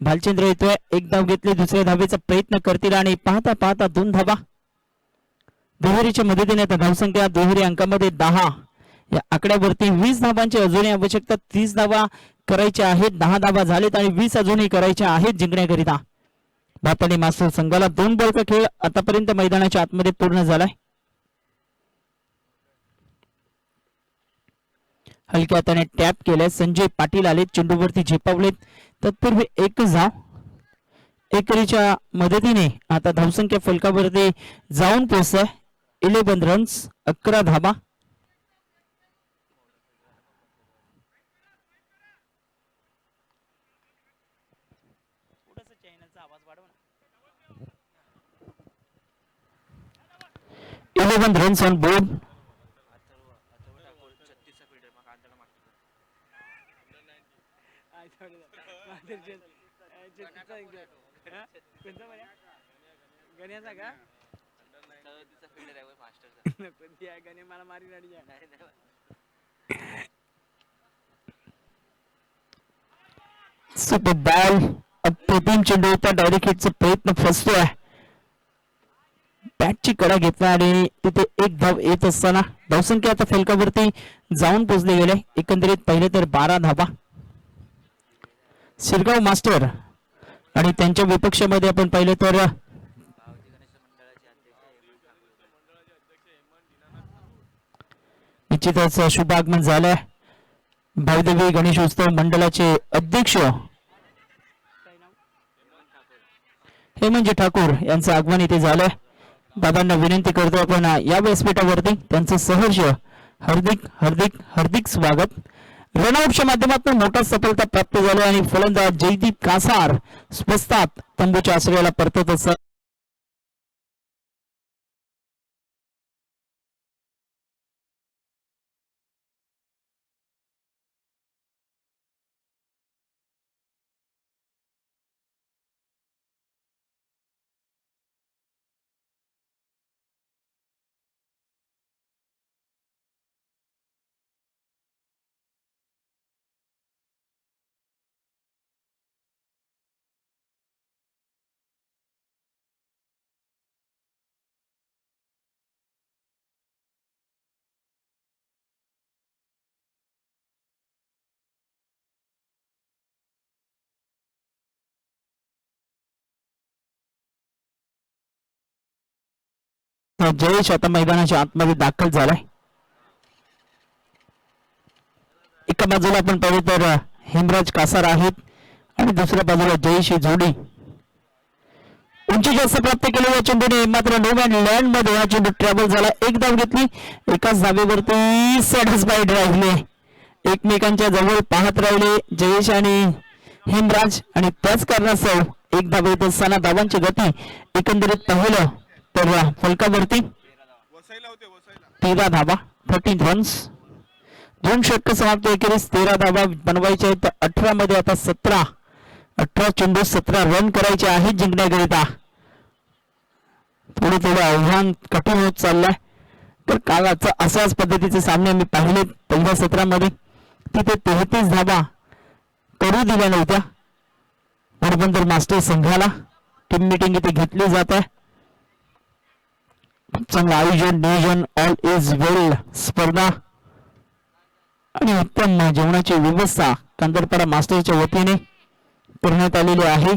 भालचंद्र येतोय. एक धाव घेतली. दुसऱ्या धावेचा प्रयत्न करतील आणि पाहता पाहता 2 धावा दुहेरीच्या मदतीने. आता धावसंख्या दुहेरी अंकामध्ये 10 या आकड्यावरती 20 धावांची अजूनही आवश्यकता. 30 धावा करायच्या आहेत. 10 धावा झालेत आणि 20 अजूनही करायच्या आहेत जिंकण्याकरिता. भारताने मास्टर संघाला 2 बॉलचा खेळ आतापर्यंत मैदानाच्या आतमध्ये पूर्ण झालाय. हलक्या हाताने टॅप केलाय. संजय पाटील आले चेंडूवरती झेपावलेत. तत्पूर्वी एक धाव एकरीच्या मदतीने आता धावसंख्या फलकावरती जाऊन पोहोचलाय. 11 रन्स 11 धावा. Runs on board. Super ball. अप्रतिम चेंडू होता. डायरेक्ट हिटचा प्रयत्न फसतोय. बॅटची कडा घेतला आणि तिथे एक धाव येत असताना धावसंख्या आता फलकावरती जाऊन पोहोचले गेले. एकंदरीत पहिले तर 12 धावा. शिरगाव मास्टर आणि त्यांच्या विपक्षामध्ये आपण पाहिलं तर निश्चितच शुभ आगमन झालंय. भाऊदेवी गणेश उत्सव मंडळाचे अध्यक्ष हेमंत ठाकूर यांचं आगमन इथे झालंय. दादांना विनंती करतो आपण या व्यासपीठावरती त्यांचं सहर्ष हार्दिक हार्दिक हार्दिक स्वागत. रनआउटच्या माध्यमातून मोठा सफलता प्राप्त झाली आणि फलंदाज जयदीप कासार स्वस्तात तंबूच्या आश्रयाला परतत असतात. जयेश आता मैदानाच्या आतमध्ये दाखल झालाय. एका बाजूला आपण पाहिलं तर हेमराज कासार आहेत आणि दुसऱ्या बाजूला जयेश ही जोडी. उंची जास्त प्राप्त केलेल्या चेंडूने मात्र नो मॅन लँड मध्ये हा चेंडू ट्रॅव्हल झाला. एक धाव घेतली. एकाच धावेवरती सॅटिस्फाईड राहिले. एकमेकांच्या जवळ पाहत राहिले जयेश आणि हेमराज आणि त्याच कारणास्तव एक धाव येत असताना धावांची गती एकंदरीत पाहिलं तर फलकावरती 13 धावा 13 रन्स. 2 षटक समाप्त. एकेरीस 13 धावा बनवायच्या आहेत. 18 मध्ये आता 18 चेंडू 17 रन करायचे आहेत जिंकण्याकरिता. थोडं थोडं आव्हान कठीण होत चाललंय. तर काल अशाच पद्धतीचे सामने आम्ही पाहिले पहिल्या सत्रामध्ये. तिथे 33 धावा करू दिल्या नव्हत्या. पोरबंदर मास्टर संघाला टीम मीटिंग इथे घेतली जात आहे. चांगलं आयोजन नियोजन ऑल इज वेल स्पर्धा आणि उत्तम जेवणाची व्यवस्था कांदरपाडा मास्टरच्या वतीने करण्यात आलेली आहे.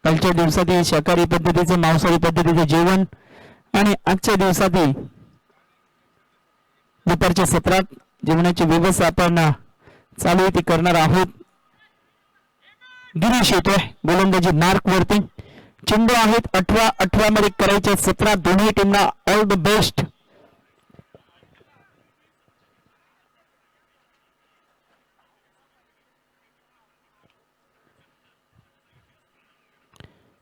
कालच्या दिवसातील शाकाहारी पद्धतीचे मांसाहारी पद्धतीचे जेवण आणि आजच्या दिवसातील दुपारच्या सत्रात जेवणाची व्यवस्था आपण चालू ती करणार आहोत. गिरीश येतोय गोलंदाजी मार्क वरती. चेंडू आहेत 18 मध्ये करायचे 17 दोन्ही टीमना ऑल द बेस्ट.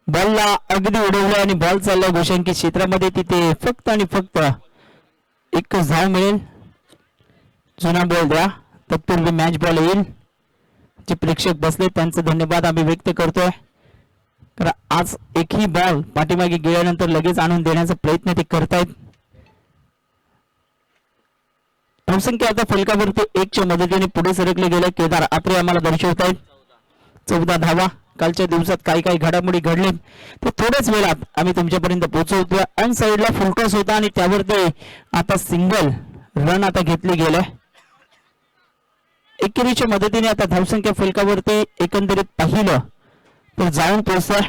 बॉलला अगदी उडवलं आणि बॉल चालला घोषांकित क्षेत्रामध्ये. तिथे फक्त आणि फक्त एकच धाव मिळेल. जुना बॉल द्या तत्पूर्वी मॅच बॉल येईल. जे प्रेक्षक बसले त्यांचे धन्यवाद आम्ही व्यक्त करतोय. कारण आज एकही बॉल पाठीमागे गेल्यानंतर लगेच आणून देण्याचा प्रयत्न ते करतायत. धावसंख्या आता फलकावरती 1च्या मदतीने पुढे सरकले गेले. केदार आत्रे आम्हाला दर्शवतायत 14 धावा. कालच्या दिवसात काही काही घडामोडी घडले ते थोड्याच वेळात आम्ही तुमच्यापर्यंत पोहोचवतो. अन साइडला फुलटॉस होता आणि त्यावरती आता सिंगल रन आता घेतले गेले. एकेरीच्या मदतीने आता धावसंख्या फलकावरती एकंदरीत पाहिलं तर जाऊन पोहोचतोय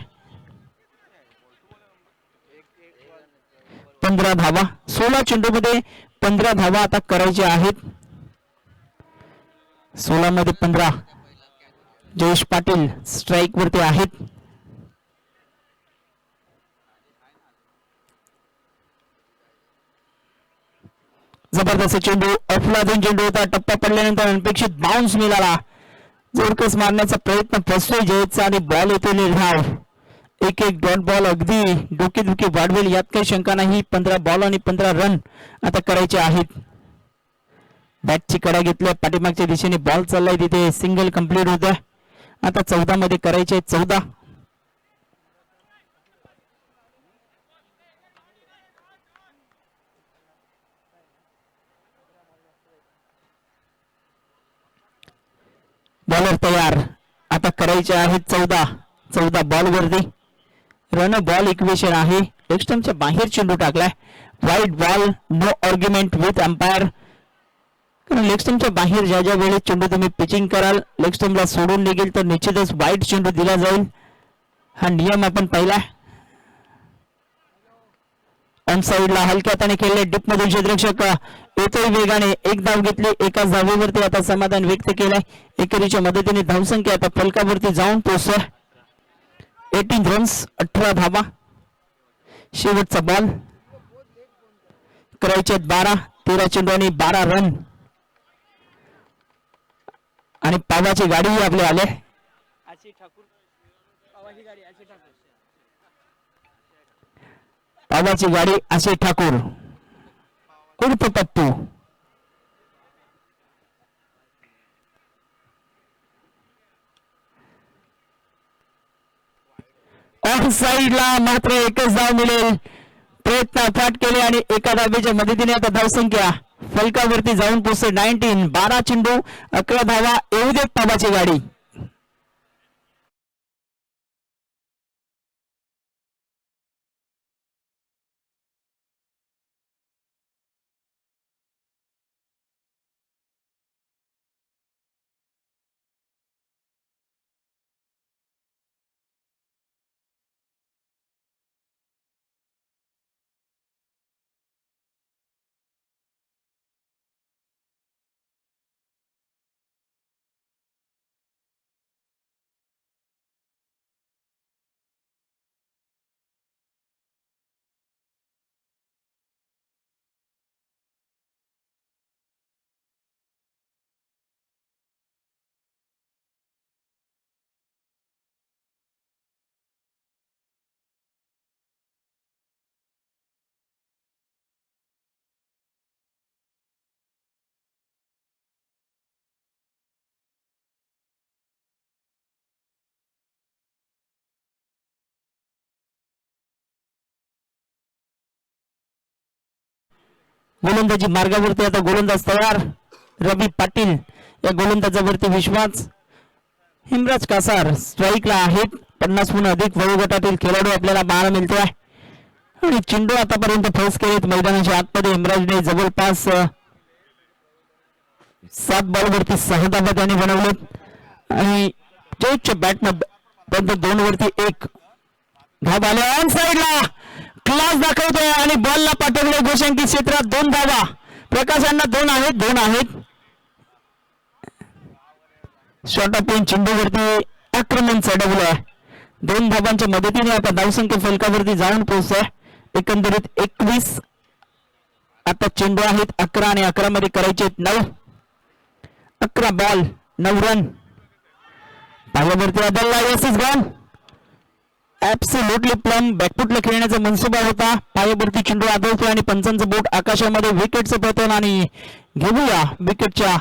15 धावा. 16 चेंडूमध्ये 15 धावा आता करायच्या आहेत. 16 मध्ये 15. जयेश पाटील स्ट्राईक वरती आहेत. जबरदस्त चेंडू अफलातून चेंडू होता. टप्पा पडल्यानंतर अनपेक्षित बाउन्स मिळाला. जोरकस मारण्याचा प्रयत्न फसतोय जयेशचा आणि बॉल येतो निर्धाव. एक डॉट बॉल अगदी डोकेदुखी वाढवेल यात काही शंका नाही. 15 बॉल आणि 15 रन आता करायचे आहेत. बॅटची कडा घेतल्या पाठीमागच्या दिशेने बॉल चाललाय तिथे सिंगल कंप्लीट होत आहे. आता 14 मध्ये करायचे 14. बॉलर तयार. आता करायचे आहेत 14 बॉल वरती रन बॉल इक्वेशन आहे. लेग स्टंपच्या बाहेर चेंडू टाकलाय. वाईट ball no argument with umpire. कारण लेग स्टंपच्या बाहेर ज्या ज्या वेळेस चेंडू तुम्ही पिचिंग कराल लेग स्टंपला सोडून निघेल तर निश्चितच वाईट चेंडू दिला जाईल. हा नियम आपण पाहिला. ऑन साइडला हलक्या हाताने खेळले डीप मधून क्षेत्ररक्षक येतोय वेगाने. एक धाव घेतली. एकाच धावेवरती आता समाधान व्यक्त केलंय. एकेरीच्या मदतीने धावसंख्या आता फलकावरती जाऊन पोहोचतोय 18 रन्स 18 धावा. शेवटचा बॉल करायचे 12. 13 चेंडू आणि 12 रन. आणि पावाची गाडी आपले आले. पावाची गाडी आशिष ठाकूर उर्फ पप्पू. ऑफ साइडला मात्र एकच धाव मिळेल. प्रयत्न अफाट केले आणि एका धावेच्या मदतीने आता धावसंख्या फलकावरती जाऊन पोहोचते 19. 12 चेंडू 11 धावा. येऊ दे पावाची गाडी. गोलंदाजी मार्गावरती आता गोलंदाज तयार. रवी पाटील या गोलंदाजावरती विश्वास. हिमराज कासार स्ट्राईकला आहेत. 50हून अधिक वयोगटातील खेळाडू आपल्याला पाहायला मिळतोय आणि चेंडू आतापर्यंत फेस केलेत मैदानाच्या आतमध्ये. हिमराजने जवळपास 7 बॉलवरती 6 धावा त्याने बनवलेत आणि जॉर्जच्या बॅटमध्ये 2 वरती 1 धाव आले. ऑन साइडला क्लास दाखवतोय आणि बॉलला पाठवले गोशांकी क्षेत्रात 2 धावा. प्रकाशांना 2 आहेत. शॉर्ट ऑफ पॉइंट चेंडूवरती आक्रमण चढवलंय. 2 धावांच्या मदतीने आता धावसंख्या फलकावरती जाऊन पोहोचतोय. एकंदरीत 21. आता चेंडू आहेत 11 आणि 11 मध्ये करायचे 9. 11 बॉल 9 रन. पायावरती आदलला यसच गॉन. ऍब्सोल्युटली प्लम बॅकफुटला खेळण्याचा मनसुबा होता. पायावरती चेंडू आदळतो आणि पंचांचं बोट आकाशामध्ये विकेटचं पतन आणि घेऊया विकेटच्या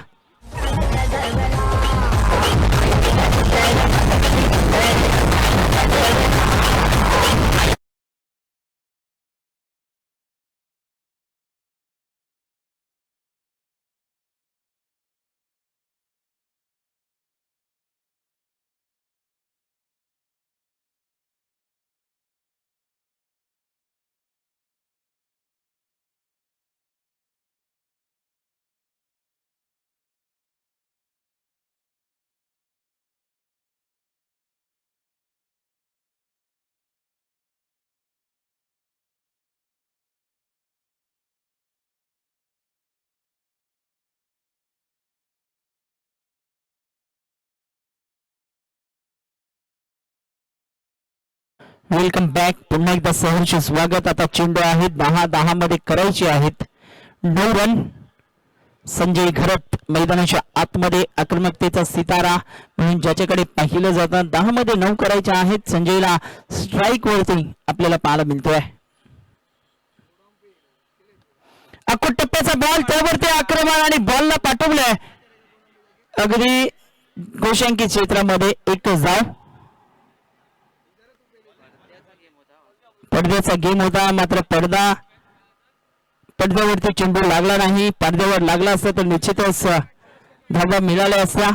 वेलकम बॅक. पुन्हा एकदा सहर्ष स्वागत. आता चेंडू आहेत 10 मध्ये करायचे आहेत 9 रन. संजय घरत मैदानाच्या आतमध्ये आक्रमकतेचा सितारा म्हणून ज्याच्याकडे पाहिलं जातं. 10 मध्ये 9 करायचे आहेत. संजयला स्ट्राईक वरती आपल्याला पाहायला मिळतोय. अकोट टप्प्याचा बॉल त्यावरती आक्रमण आणि बॉलला पाठवलंय अगदी गोशांकी क्षेत्रामध्ये 1 धाव. पडद्याचा गेम होता मात्र पडद्यावरती चेंडू लागला नाही. पडद्यावर लागला असता तर निश्चितच धावा मिळाल्या असत्या.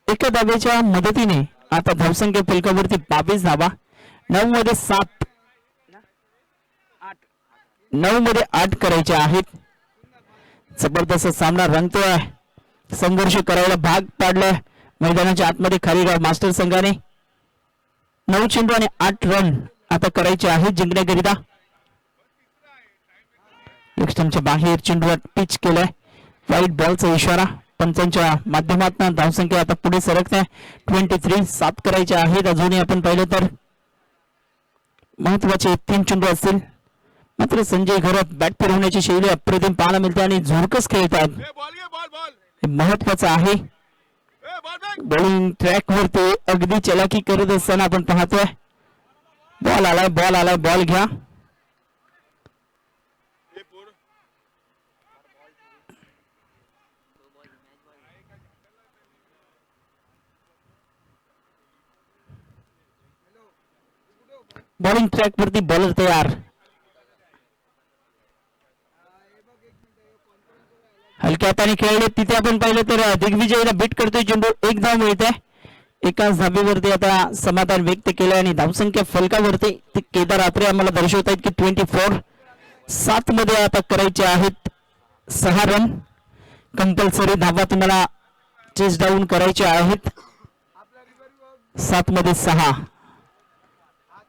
एका धावेच्या मदतीने आता धावसंख्या फलकावरती 22 धावा. 9 मध्ये 7 9 मध्ये 8 करायचे आहेत. जबरदस्त सामना रंगतोय. संघर्ष करायला भाग पाडलाय मैदानाच्या आतमध्ये खालीगाव मास्टर संघाने. 9 चेंडू आणि 8 रन आता करायचे आहेत जिंकण्याकरिता. स्टंपच्या बाहेर चेंडूवर पिच केलाय. वाईट बॉलचा इशारा. पंचांच्या माध्यमातून धावसंख्या आता पुढे सरकते. 23 7 करायचे आहेत. अजूनही आपण पाहिलं तर महत्वाचे 3 चेंडू असतील. मात्र संजय घरात बॅट फिरवण्याची शैली अप्रतिम पाहायला मिळते आणि झोरकस खेळतात. महत्वाचं आहे. बॉलिंग ट्रॅक वरती अगदी चलाकी करत असताना आपण पाहतोय. बॉल आलाय बॉल घ्या. बॉलिंग ट्रॅक वरती बॉलर तयार. हलक्या हाताने खेळले तिथे आपण पाहिलं तर दिग्विजयला बीट करतोय चेंडू. 1 धाव मिळते. एकाच धाबेवरती आता समाधान व्यक्त केलं आणि धावसंख्या फलकावरती केदार आत्रे आम्हाला दर्शवत आहेत की 24 7 मध्ये आता करायचे आहेत 6 रन. कंपल्सरी धावा तुम्हाला चेस डाऊन करायचे आहेत. 7 मध्ये 6.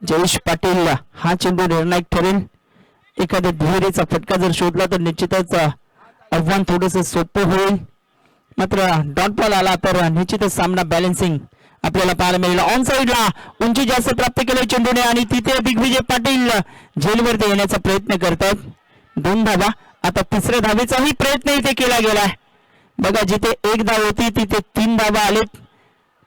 जयेश पाटील हा चेंडू निर्णायक ठरेल. एखाद्या दुहेरीचा फटका जर शोधला तर निश्चितच आव्हान थोडंसं सोपं होईल. मात्र डॉट बॉल आला तर निश्चितच सामना बॅलन्सिंग आपल्याला पाहायला मिळेल. ऑन साइडला उंची जास्त प्राप्त केली चेंडूने आणि तिथे दिग्विजय पाटील झेलवरती येण्याचा प्रयत्न करतात. 2 धावा. आता 3ऱ्या धावेचाही प्रयत्न इथे केला गेलाय. बघा जिथे 1 धाव होती तिथे 3 धावा आलेत.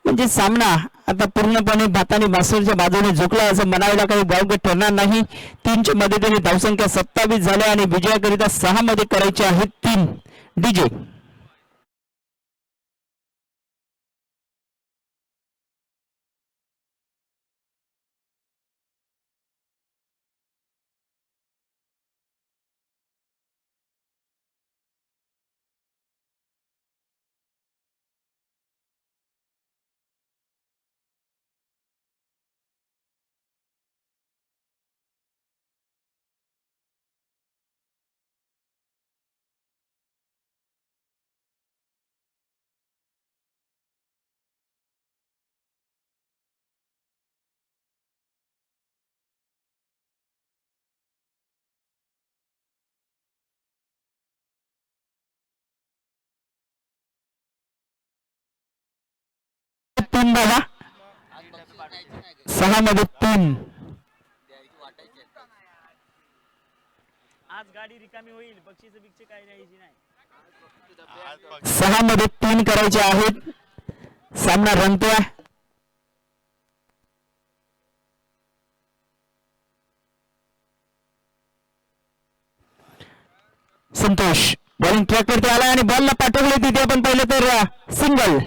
म्हणजे सामना आता पूर्णपणे भाताने मास्टरच्या बाजूने झुकला असं म्हणायला काही वावगं ठरणार नाही. 3च्या मदतीने धावसंख्या 27 झाल्या आणि विजयाकरिता 6 मध्ये करायचे आहेत 3. डीजे 3 धावा, 6 मध्ये 3. आज गाडी रिकामी होईल, बक्षीस बिक्षे काही द्यायची नाही. 6 मध्ये 3 करायचे आहेत. सामना रंगतोय. संतोष बॉलिंग ट्रॅक वरती आला आणि बॉलला पाठवले तिथे आपण पाहिलं तर single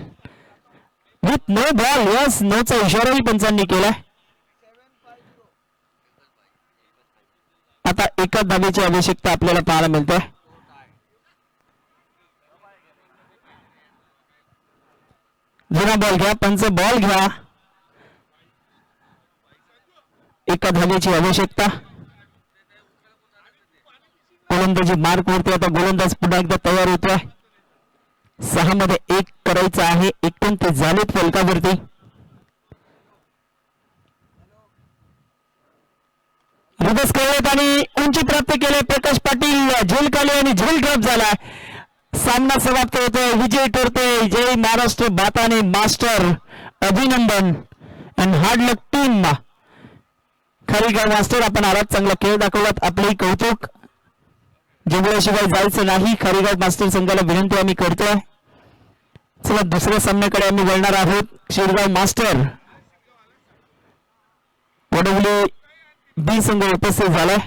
with no ball. Yes, नोचा इशाराही पंचांनी केलाय. आता एका धावेची आवश्यकता आपल्याला पाहायला मिळते. जुना बॉल घ्या, पंच बॉल घ्या. एका धावेची आवश्यकता. गोलंदाजी मार्क वरती आता गोलंदाज पुन्हा एकदा तयार होतोय. 6 मध्ये 1 करायचं आहे. 29 झालेत फलकावरती. रिवर्स खेळत आणि उंची प्राप्त केले. प्रकाश पाटील झेल खाली आणि झेल ड्रॉप झाला. सामना समाप्त होतोय. विजय ठरतोय जय महाराष्ट्र बाताने मास्टर. अभिनंदन and hard luck team. Kharigaon master, आपण आलात, चांगला खेळ दाखवलात, आपलेही कौतुक. जेवल्याशिवाय जायचं नाही. खारीगाव मास्टर संघाला विनंती आम्ही करतोय. चला दुसऱ्या सामन्याकडे आम्ही वळणार आहोत. शिरगाव मास्टर वडवली बी संघ उपस्थित झालाय.